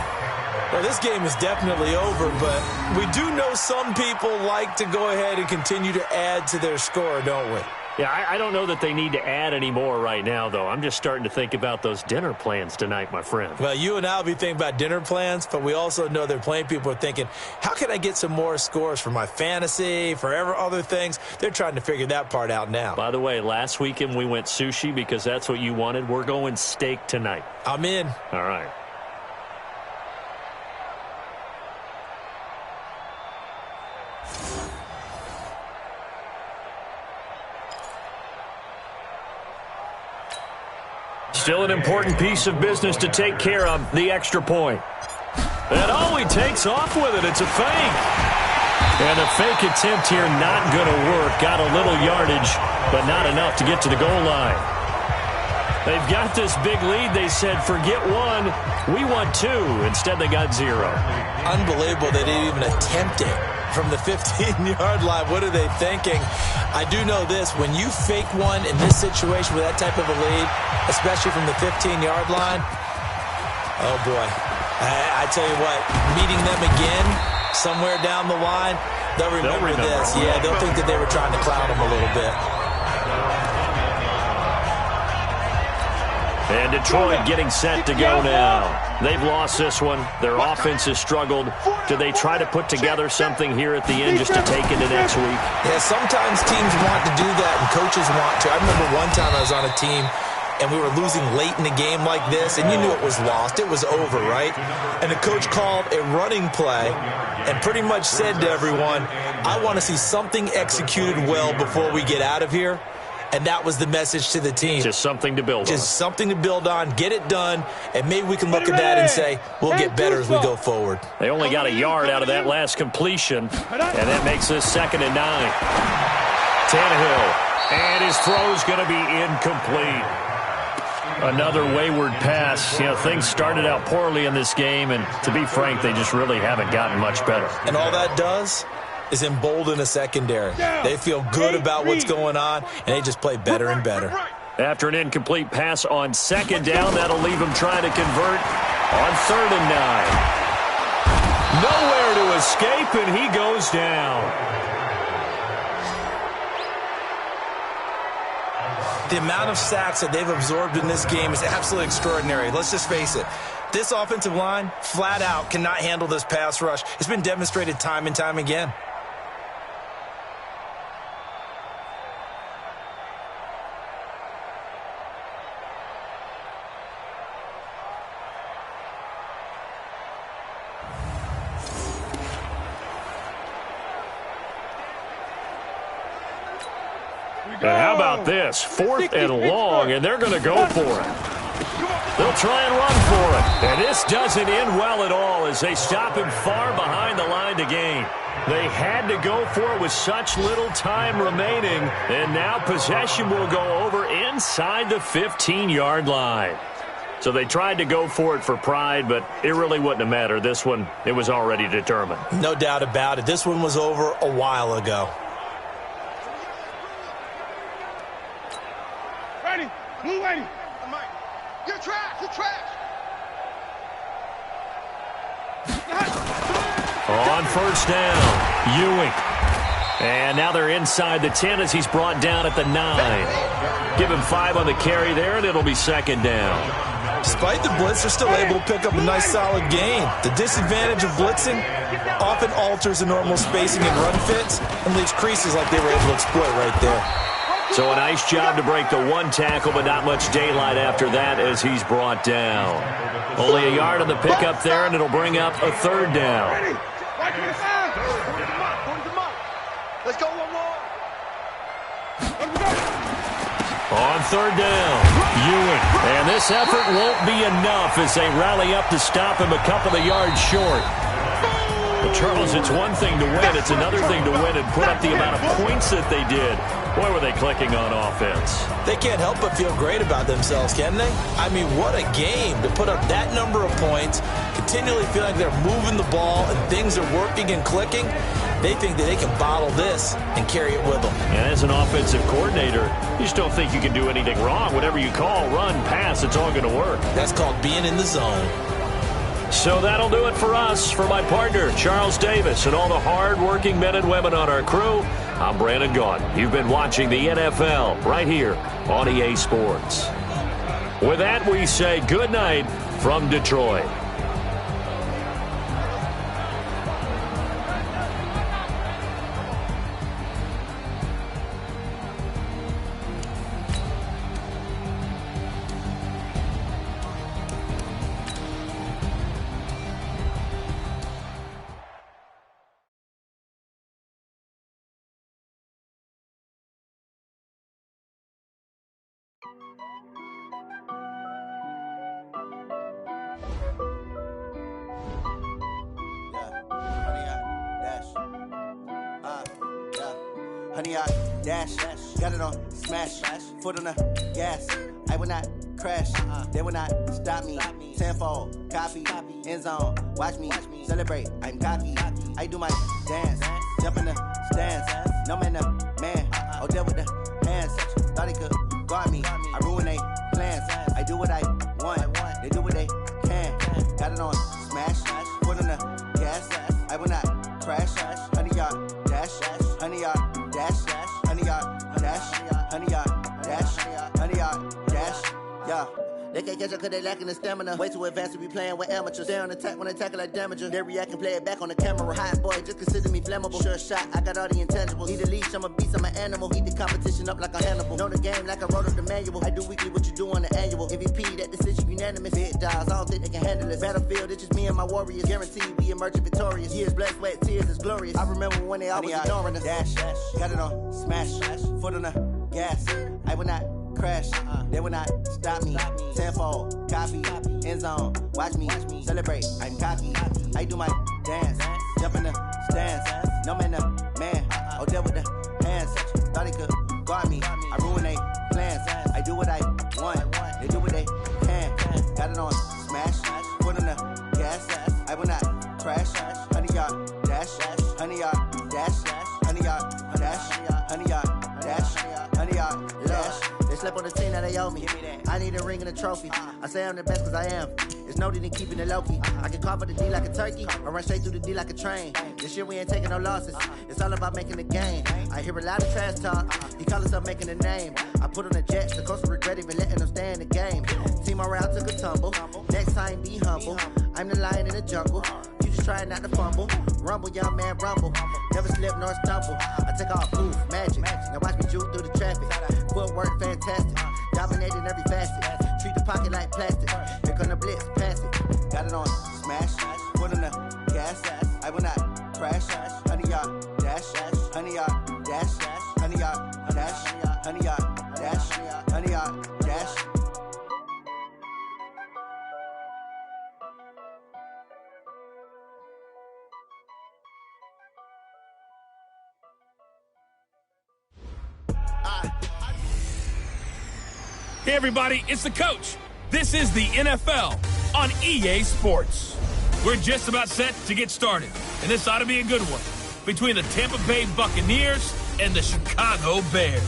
Speaker 11: Well, this game is definitely over, but we do know some people like to go ahead and continue to add to their score, don't we?
Speaker 12: Yeah, I don't know that they need to add any more right now, though. I'm just starting to think about those dinner plans tonight, my friend.
Speaker 11: Well, you and I will be thinking about dinner plans, but we also know there are plenty of people are thinking, how can I get some more scores for my fantasy, for other things? They're trying to figure that part out now.
Speaker 12: By the way, last weekend we went sushi because that's what you wanted. We're going steak tonight.
Speaker 11: I'm in.
Speaker 12: All right. Still an important piece of business to take care of, the extra point. And he takes off with it. It's a fake. And a fake attempt here not going to work. Got a little yardage, but not enough to get to the goal line. They've got this big lead. They said, forget one, we want two. Instead, they got 0.
Speaker 11: Unbelievable they didn't even attempt it from the 15-yard line. What are they thinking? I do know this. When you fake one in this situation with that type of a lead, especially from the 15-yard line, oh, boy. I tell you what, meeting them again somewhere down the line, they'll remember this. Yeah, they'll think that they were trying to clown them a little bit.
Speaker 3: And Detroit getting set to go now. They've lost this one. Their offense has struggled. Do they try to put together something here at the end just to take into next week?
Speaker 11: Yeah, sometimes teams want to do that and coaches want to. I remember one time I was on a team and we were losing late in a game like this, and you knew it was lost. It was over, right? And the coach called a running play and pretty much said to everyone, I want to see something executed well before we get out of here. And that was the message to the team.
Speaker 3: Just something to build on.
Speaker 11: Just something to build on, get it done, and maybe we can look at that and say, we'll get better as we go forward.
Speaker 3: They only got a yard out of that last completion, and that makes this 2nd and 9. Tannehill, and his throw's going to be incomplete. Another wayward pass. You know, things started out poorly in this game, and to be frank, they just really haven't gotten much better.
Speaker 11: And all that does is embolden a secondary. They feel good about what's going on, and they just play better and better.
Speaker 3: After an incomplete pass on 2nd down, that'll leave him trying to convert on 3rd and 9. Nowhere to escape, and he goes down.
Speaker 11: The amount of sacks that they've absorbed in this game is absolutely extraordinary. Let's just face it. This offensive line, flat out, cannot handle this pass rush. It's been demonstrated time and time again.
Speaker 3: And how about this? 4th and long, and they're going to go for it. They'll try and run for it. And this doesn't end well at all as they stop him far behind the line to gain. They had to go for it with such little time remaining, and now possession will go over inside the 15-yard line. So they tried to go for it for pride, but it really wouldn't have mattered. This one, it was already determined.
Speaker 11: No doubt about it. This one was over a while ago.
Speaker 10: Ready? Blue ready. You're trash. You're trash.
Speaker 3: On 1st down, Ewing. And now they're inside the 10 as he's brought down at the 9. Give him 5 on the carry there, and it'll be 2nd down.
Speaker 11: Despite the blitz, they're still able to pick up a nice solid gain. The disadvantage of blitzing often alters the normal spacing and run fits and leaves creases like they were able to exploit right there.
Speaker 3: So a nice job to break the 1 tackle, but not much daylight after that as he's brought down. Only a yard on the pickup there, and it'll bring up a 3rd down.
Speaker 10: Let's go one more.
Speaker 3: On 3rd down, Ewing. And this effort won't be enough as they rally up to stop him a couple of yards short. But Charles, it's one thing to win. It's another thing to win and put up the amount of points that they did. Boy, were they clicking on offense.
Speaker 11: They can't help but feel great about themselves, can they? I mean, what a game to put up that number of points, continually feel like they're moving the ball and things are working and clicking. They think that they can bottle this and carry it with them.
Speaker 3: And as an offensive coordinator, you just don't think you can do anything wrong. Whatever you call, run, pass, it's all going to work.
Speaker 11: That's called being in the zone.
Speaker 12: So that'll do it for us. For my partner, Charles Davis, and all the hard-working men and women on our crew, I'm Brandon Gaudin. You've been watching the NFL right here on EA Sports. With that, we say good night from Detroit.
Speaker 14: Honey, I dash, got it on smash, foot on the gas. I will not crash, they will not stop me. Tenfold, copy, end zone, watch me celebrate. I'm cocky, I do my dance, jump in the stands. No man, the man, oh, deal with the hands. Thought he could guard me, I ruin they plans. I do what I want, they do what they can. Got it on smash, foot on the gas. I will not crash, honey, yard dash, honey, yard dash, honey, yard dash, honey, yard dash, honey, yard dash, yeah. They can't catch up cause they lacking the stamina. Way too advanced to be playing with amateurs. Stay on attack when they tackle like damager. They react and play it back on the camera. Hot boy, just consider me flammable. Sure shot, I got all the intangibles. Need a leash, I'm a beast, I'm an animal. Heat the competition up like a Hannibal. Know the game like I wrote up the manual. I do weekly what you do on the annual. MVP, that decision unanimous. Big dogs, I don't think they can handle it. Battlefield, it's just me and my warriors. Guaranteed we emerging victorious. Years, blood, sweat, tears, it's glorious. I remember when they always ignoring us. Dash, got it on smash, foot on the gas. I will not crash, they will not stop me. Tenfold, copy, end zone, watch me celebrate. I'm cocky, I do my dance, jump in the stands. No man, the man, oh, deal with the hands. Thought he could guard me, I ruin they plans. I do what I want, they do what they can. Got it on smash, foot on the gas. I will not crash, honey, yard dash, honey, yard dash, honey, yard dash, honey, yard dash, honey, yard dash. They slept on the team that they owe me. I need a ring and a trophy. I say I'm the best cause I am. It's no need in keeping it low-key. I can carve up the D like a turkey or run straight through the D like a train. This year we ain't taking no losses. It's all about making the game. I hear a lot of trash talk. He call himself making a name. I put on the Jets. The coach will regret even letting them stay in the game. Team around took a tumble. Next time be humble. I'm the lion in the jungle. You just trying not to fumble. Rumble, young man, rumble. Never slip nor stumble. I take off proof, magic. Now watch me juke through the traffic. Footwork fantastic. Dominating every facet. Treat the pocket like plastic. Here come the blitz, pass it. Got it on smash. Foot on the gas. I will not crash. Honey, yard dash. Honey, yard dash. Honey, yard dash. Honey, yard dash. Honey, yard dash.
Speaker 9: Hey, everybody, it's the coach. This is the NFL on EA Sports. We're just about set to get started, and this ought to be a good one between the Tampa Bay Buccaneers and the Chicago Bears.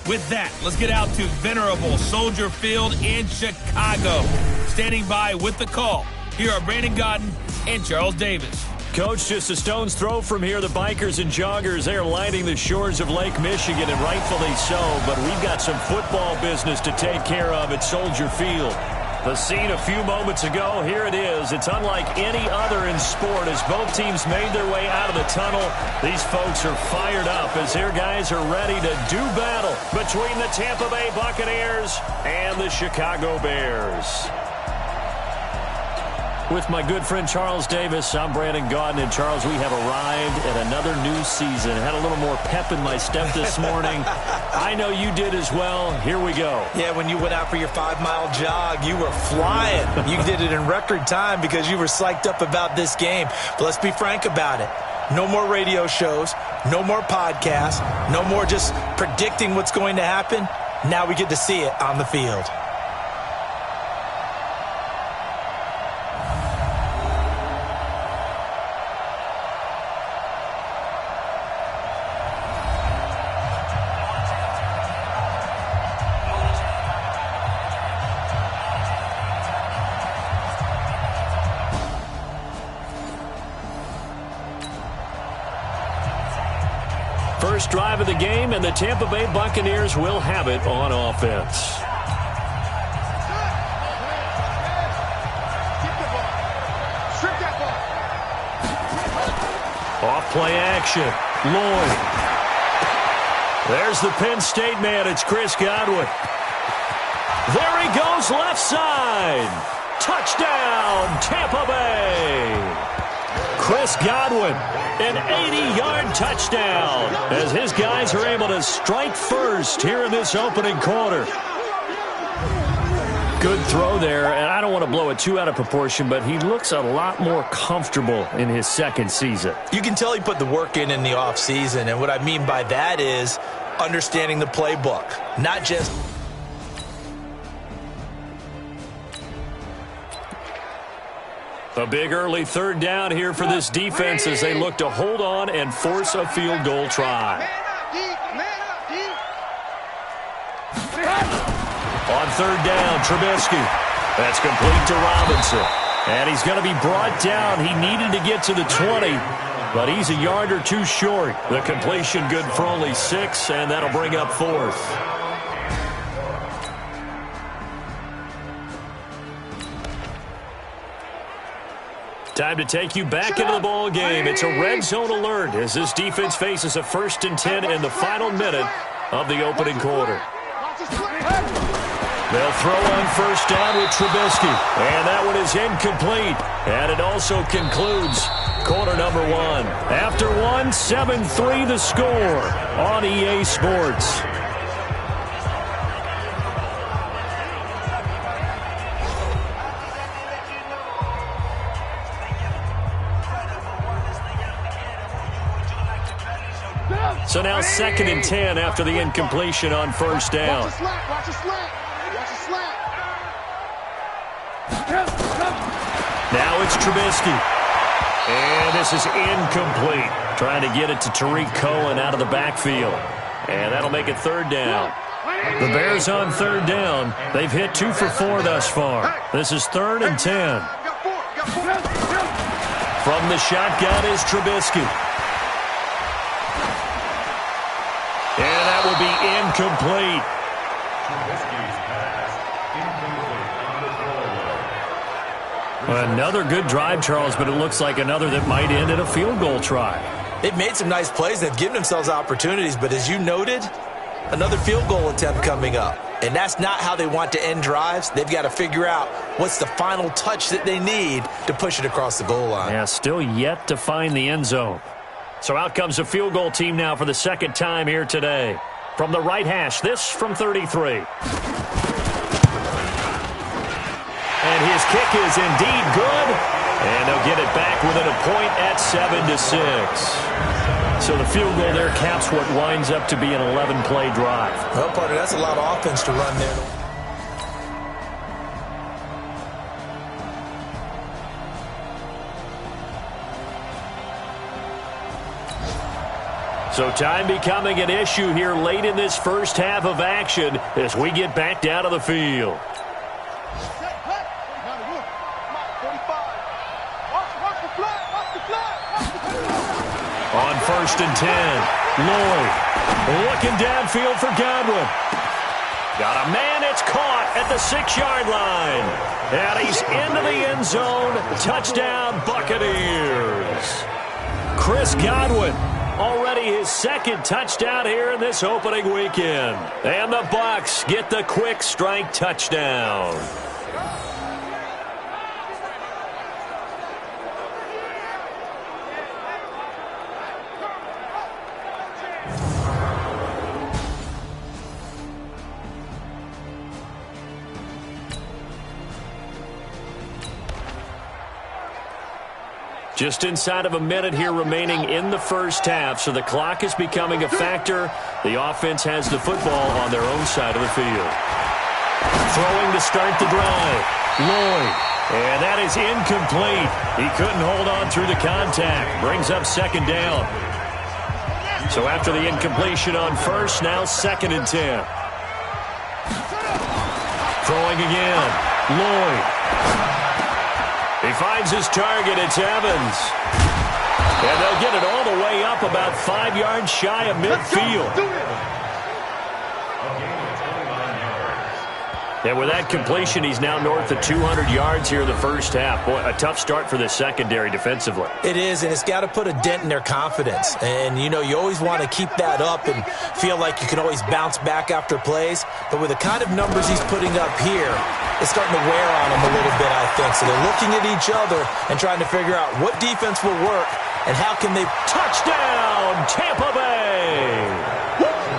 Speaker 9: With that, let's get out to venerable Soldier Field in Chicago. Standing by with the call, here are Brandon Gaudin and Charles Davis.
Speaker 12: Coach, just a stone's throw from here, the bikers and joggers, they are lining the shores of Lake Michigan, and rightfully so, but we've got some football business to take care of at Soldier Field. The scene a few moments ago, here it is. It's unlike any other in sport as both teams made their way out of the tunnel. These folks are fired up as their guys are ready to do battle between the Tampa Bay Buccaneers and the Chicago Bears. With my good friend Charles Davis, I'm Brandon Gaudin. And Charles, we have arrived at another new season. Had a little more pep in my step this morning. I know you did as well. Here we go.
Speaker 11: Yeah, when you went out for your 5-mile jog, you were flying. You did it in record time because you were psyched up about this game. But let's be frank about it. No more radio shows, no more podcasts, no more just predicting what's going to happen. Now we get to see it on the field.
Speaker 12: First drive of the game, and the Tampa Bay Buccaneers will have it on offense. Off play action. Lloyd. There's the Penn State man. It's Chris Godwin. There he goes, left side. Touchdown, Tampa Bay. Chris Godwin, an 80-yard touchdown as his guys are able to strike first here in this opening quarter. Good throw there, and I don't want to blow it too out of proportion, but he looks a lot more comfortable in his second season.
Speaker 11: You can tell he put the work in the offseason, and what I mean by that is understanding the playbook, not just...
Speaker 12: A big early third down here for this defense as they look to hold on and force a field goal try. On third down, Trubisky. That's complete to Robinson. And he's going to be brought down. He needed to get to the 20, but he's a yard or two short. The completion good for only 6, and that'll bring up fourth. Time to take you back into the ball game. It's a red zone alert as this defense faces a 1st and 10 in the final minute of the opening quarter. They'll throw on first down with Trubisky, and that one is incomplete. And it also concludes quarter number 1. After 1, 7-3 the score on EA Sports. So now 2nd and 10 after the incompletion on first down.
Speaker 10: Watch the slant.
Speaker 12: Now it's Trubisky. And this is incomplete. Trying to get it to Tariq Cohen out of the backfield. And that'll make it third down. The Bears on third down. They've hit 2 for 4 thus far. This is 3rd and 10. From the shotgun is Trubisky. And that will be incomplete. Another good drive, Charles, but it looks like another that might end in a field goal try.
Speaker 11: They've made some nice plays. They've given themselves opportunities, but as you noted, another field goal attempt coming up. And that's not how they want to end drives. They've got to figure out what's the final touch that they need to push it across the goal line.
Speaker 12: Yeah, still yet to find the end zone. So out comes the field goal team now for the 2nd time here today. From the right hash, this from 33. And his kick is indeed good. And they'll get it back within a point at 7-6. So the field goal there caps what winds up to be an 11-play drive.
Speaker 11: Well, partner, that's a lot of offense to run there.
Speaker 12: So time becoming an issue here late in this first half of action as we get back down to the field. On 1st and 10, Lloyd looking downfield for Godwin. Got a man, it's caught at the 6-yard line. And he's into the end zone. Touchdown, Buccaneers. Chris Godwin, already his 2nd touchdown here in this opening weekend. And the Bucs get the quick strike touchdown. Just inside of a minute here remaining in the first half, so the clock is becoming a factor. The offense has the football on their own side of the field. Throwing to start the drive. Lloyd. And that is incomplete. He couldn't hold on through the contact. Brings up 2nd down. So after the incompletion on first, now 2nd and 10. Throwing again. Lloyd. He finds his target. It's Evans.
Speaker 3: And they'll get it all the way up about 5 yards shy of midfield. And with that completion, he's now north of 200 yards here in the first half. Boy, a tough start for the secondary defensively.
Speaker 11: It is, and it's got to put a dent in their confidence. And, you know, you always want to keep that up and feel like you can always bounce back after plays. But with the kind of numbers he's putting up here, it's starting to wear on him a little bit, I think. So they're looking at each other and trying to figure out what defense will work and how can they...
Speaker 3: Touchdown, Tampa Bay!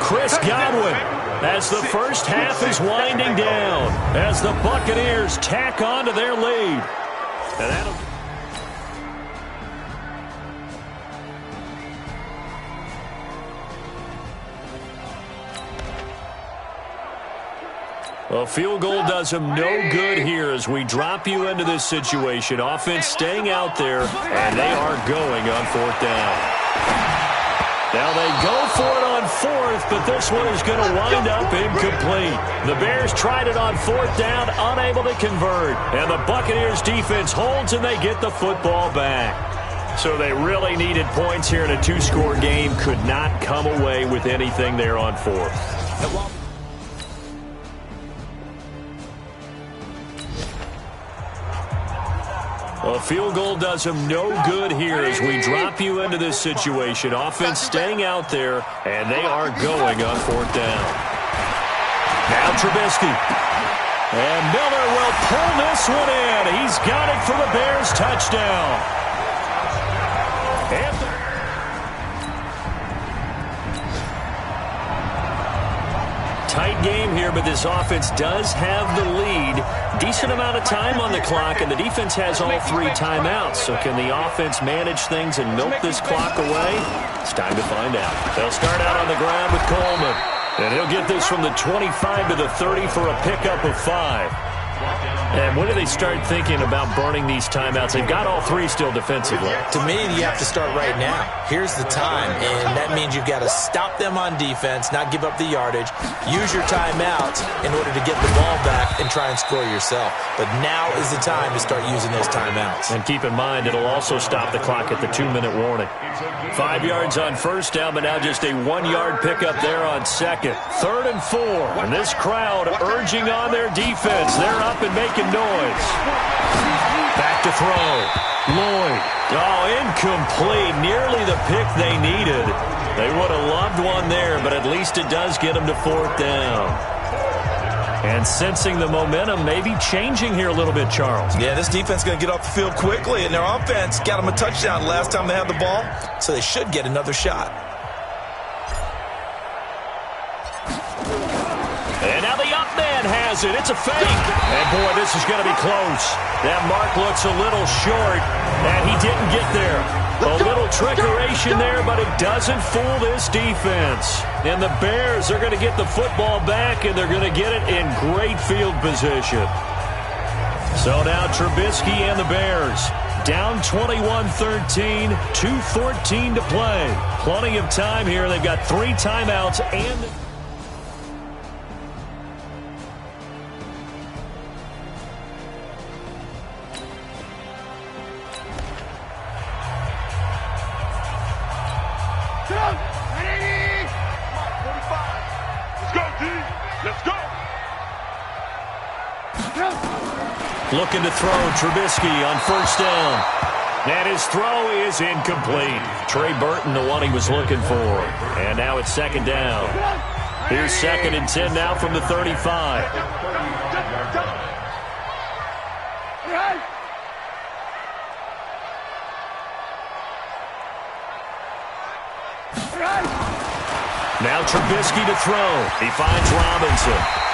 Speaker 3: Chris Godwin, as the first half is winding down, as the Buccaneers tack on to their lead. And that'll... A field goal does him no good here as we drop you into this situation. Offense staying out there, and they are going on 4th down. Now they go for it on 4th, but this one is going to wind up incomplete. The Bears tried it on 4th down, unable to convert. And the Buccaneers defense holds and they get the football back. So they really needed points here in a 2-score game. Could not come away with anything there on 4th. A field goal does him no good here as we drop you into this situation. Offense staying out there, and they are going on 4th down. Now Trubisky. And Miller will pull this one in. He's got it for the Bears touchdown. And tight game here, but this offense does have the lead. Decent amount of time on the clock, and the defense has all 3 timeouts. So can the offense manage things and milk this clock away? It's time to find out. They'll start out on the ground with Coleman. And he'll get this from the 25 to the 30 for a pickup of 5. And when do they start thinking about burning these timeouts? They've got all 3 still defensively.
Speaker 11: To me, you have to start right now. Here's the time, and that means you've got to stop them on defense, not give up the yardage, use your timeouts in order to get the ball back and try and score yourself. But now is the time to start using those timeouts.
Speaker 3: And keep in mind, it'll also stop the clock at the 2-minute warning. 5 yards on 1st down, but now just a 1-yard pickup there on 2nd. 3rd and 4, and this crowd urging on their defense. They're up and making noise. Back to throw. Lloyd. Oh, incomplete. Nearly the pick they needed. They would have loved one there, but at least it does get them to 4th down. And sensing the momentum maybe changing here a little bit, Charles.
Speaker 11: Yeah, this defense is going to get off the field quickly, and their offense got them a touchdown last time they had the ball, so they should get another shot.
Speaker 3: And now the up man has it. It's a fake. And, boy, this is going to be close. That mark looks a little short, and he didn't get there. A little trickeration there, but it doesn't fool this defense. And the Bears are going to get the football back, and they're going to get it in great field position. So now Trubisky and the Bears down 21-13, 2:14 to play. Plenty of time here. They've got 3 timeouts and... Looking to throw, Trubisky on 1st down. And his throw is incomplete. Trey Burton, the one he was looking for. And now it's 2nd down. Here's 2nd and 10 now from the 35. Now Trubisky to throw. He finds Robinson.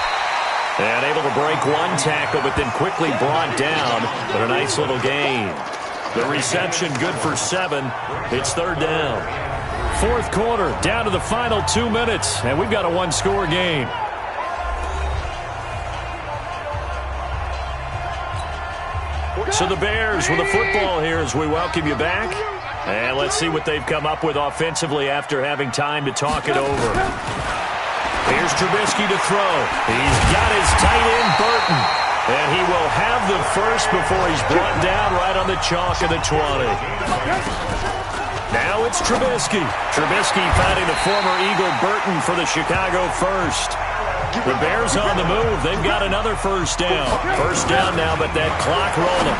Speaker 3: And able to break one tackle, but then quickly brought down. But a nice little gain. The reception good for 7. It's 3rd down. 4th quarter, down to the final 2 minutes. And we've got a 1-score game. So the Bears with the football here as we welcome you back. And let's see what they've come up with offensively after having time to talk it over. Here's Trubisky to throw. He's got his tight end, Burton. And he will have the first before he's brought down right on the chalk of the 20. Now it's Trubisky. Trubisky finding the former Eagle Burton for the Chicago first. The Bears on the move. They've got another first down. First down now, but that clock rolling.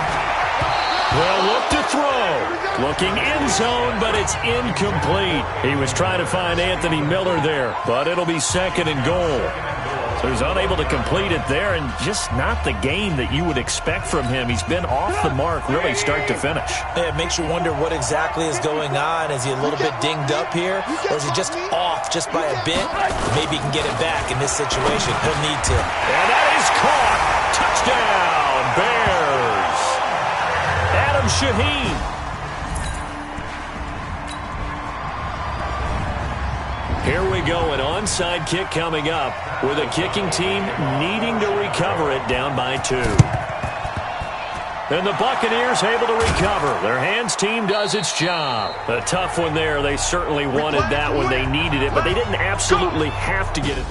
Speaker 3: Well, look to throw. Looking end zone, but it's incomplete. He was trying to find Anthony Miller there, but it'll be second and goal. So he's unable to complete it there, and just not the game that you would expect from him. He's been off the mark really start to finish.
Speaker 11: Yeah, it makes you wonder what exactly is going on. Is he a little bit dinged up here, or is he just off just by a bit? Maybe he can get it back in this situation. He'll need to.
Speaker 3: And that is caught. Touchdown, Bears. Adam Shaheen. Here we go, an onside kick coming up with a kicking team needing to recover it down by 2. And the Buccaneers able to recover. Their hands team does its job. A tough one there. They certainly wanted that when they needed it, but they didn't absolutely have to get it.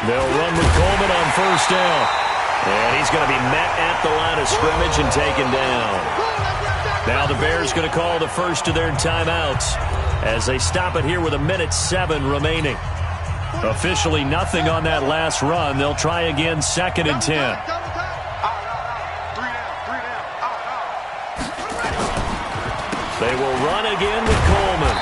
Speaker 3: They'll run with Coleman on first down. And he's going to be met at the line of scrimmage and taken down. Now the Bears going to call the first of their timeouts as they stop it here with 1:07 remaining. Officially nothing on that last run. They'll try again, 2nd and 10. They will run again with Coleman.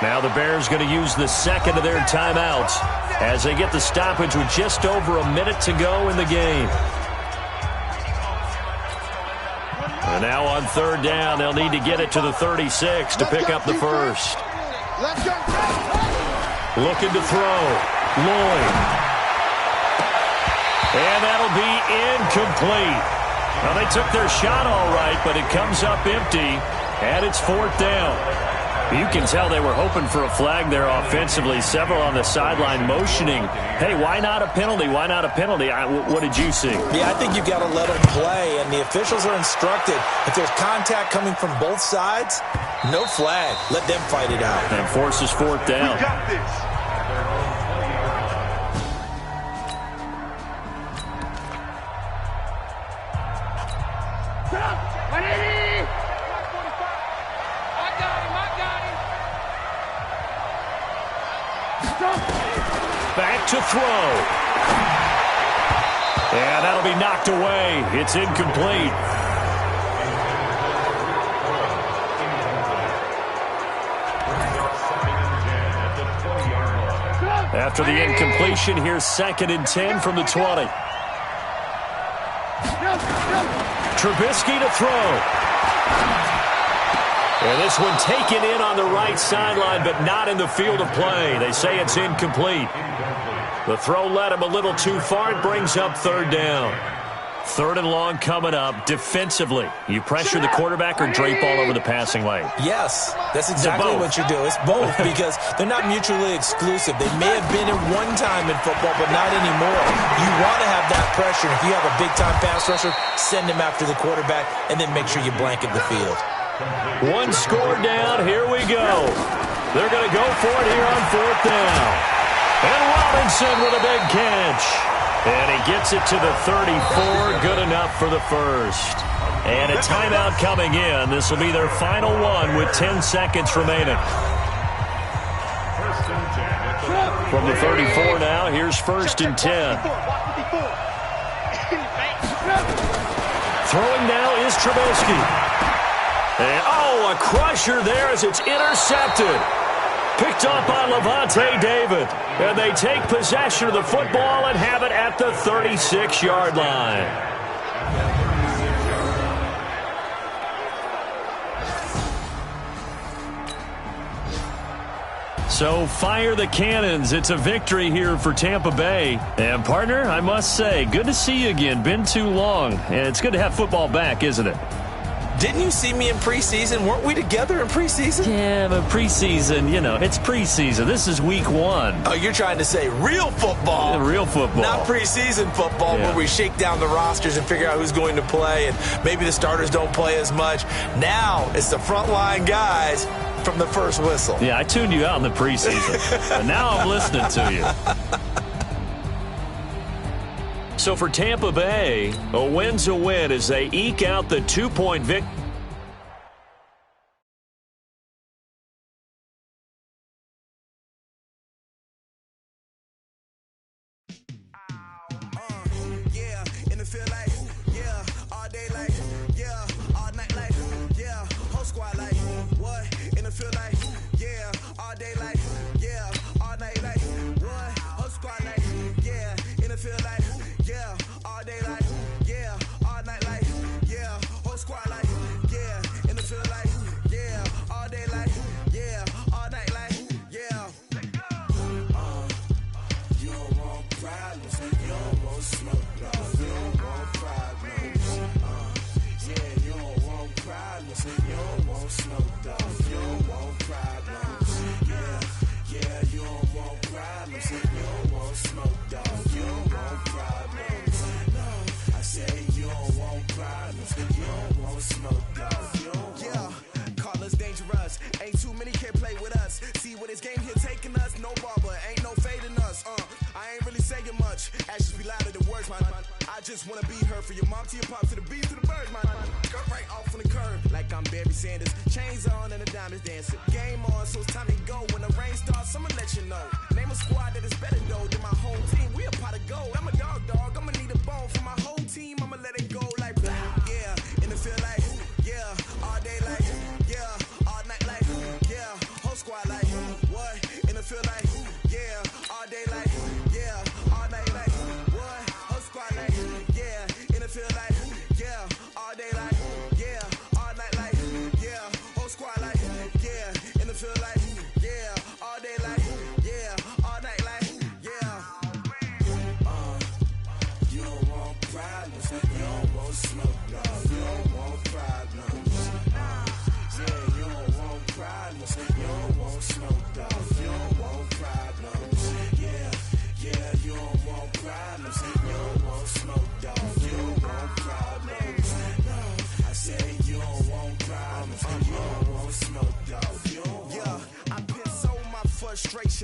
Speaker 3: Now the Bears going to use the second of their timeouts as they get the stoppage with just over a minute to go in the game. And now on third down, they'll need to get it to the 36 to pick up the first. Looking to throw. Lloyd. And that'll be incomplete. Well, they took their shot all right, but it comes up empty, and it's 4th down. You can tell they were hoping for a flag there offensively. Several on the sideline motioning, hey, why not a penalty? Why not a penalty? What did you see?
Speaker 11: Yeah, I think you've got to let them play, and the officials are instructed. If there's contact coming from both sides, no flag. Let them fight it out.
Speaker 3: And forces 4th down.
Speaker 10: We got this.
Speaker 3: Back to throw. And that'll be knocked away. It's incomplete. After the incompletion, here's 2nd and 10 from the 20. Trubisky to throw. And this one taken in on the right sideline, but not in the field of play. They say it's incomplete. The throw led him a little too far. It brings up 3rd down. 3rd and long coming up. Defensively, you pressure the quarterback or drape all over the passing lane?
Speaker 11: Yes, that's exactly what you do. It's both because they're not mutually exclusive. They may have been at one time in football, but not anymore. You want to have that pressure. If you have a big-time pass rusher, send him after the quarterback, and then make sure you blanket the field.
Speaker 3: One score down. Here we go. They're going to go for it here on 4th down. And Robinson with a big catch. And he gets it to the 34. Good enough for the first. And a timeout coming in. This will be their final one with 10 seconds remaining. From the 34 now, here's 1st and 10. Throwing now is Trubisky. And, a crusher there as it's intercepted. Picked up by Levante David. And they take possession of the football and have it at the 36-yard line. So fire the cannons. It's a victory here for Tampa Bay. And, partner, I must say, good to see you again. Been too long. And it's good to have football back, isn't it?
Speaker 11: Didn't you see me in preseason? Weren't we together in preseason?
Speaker 12: Yeah, but preseason, it's preseason. This is week 1.
Speaker 11: Oh, you're trying to say real football.
Speaker 12: Yeah, real football.
Speaker 11: Not preseason football where we shake down the rosters and figure out who's going to play, and maybe the starters don't play as much. Now it's the frontline guys from the first whistle.
Speaker 12: Yeah, I tuned you out in the preseason, but now I'm listening to you. So for Tampa Bay, a win's a win as they eke out the 2-point victory.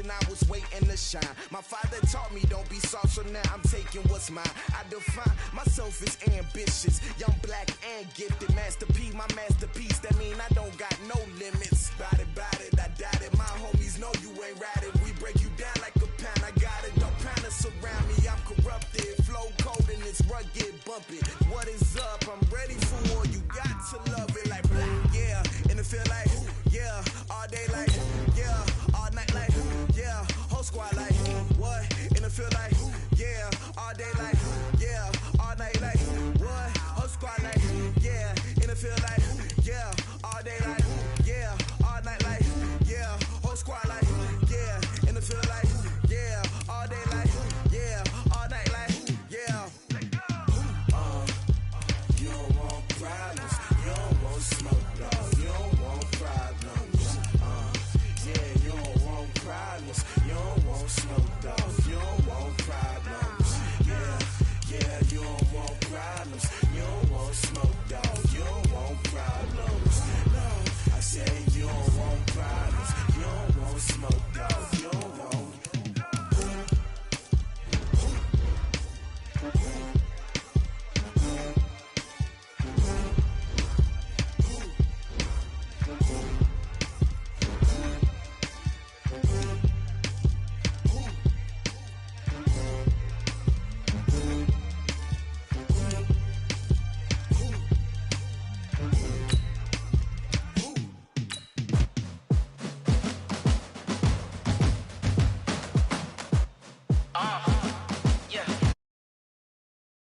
Speaker 15: I was waiting to shine. My father taught me don't be soft, so now I'm taking what's mine. I define myself as ambitious, young, black, and gifted. Master P, my masterpiece. That mean I don't got no limits. Bout it, I doubt it. My homies know you ain't ratted. We break you down like a pound. I got it. Don't pound us around me. I'm corrupted. Flow cold and it's rugged, bump it.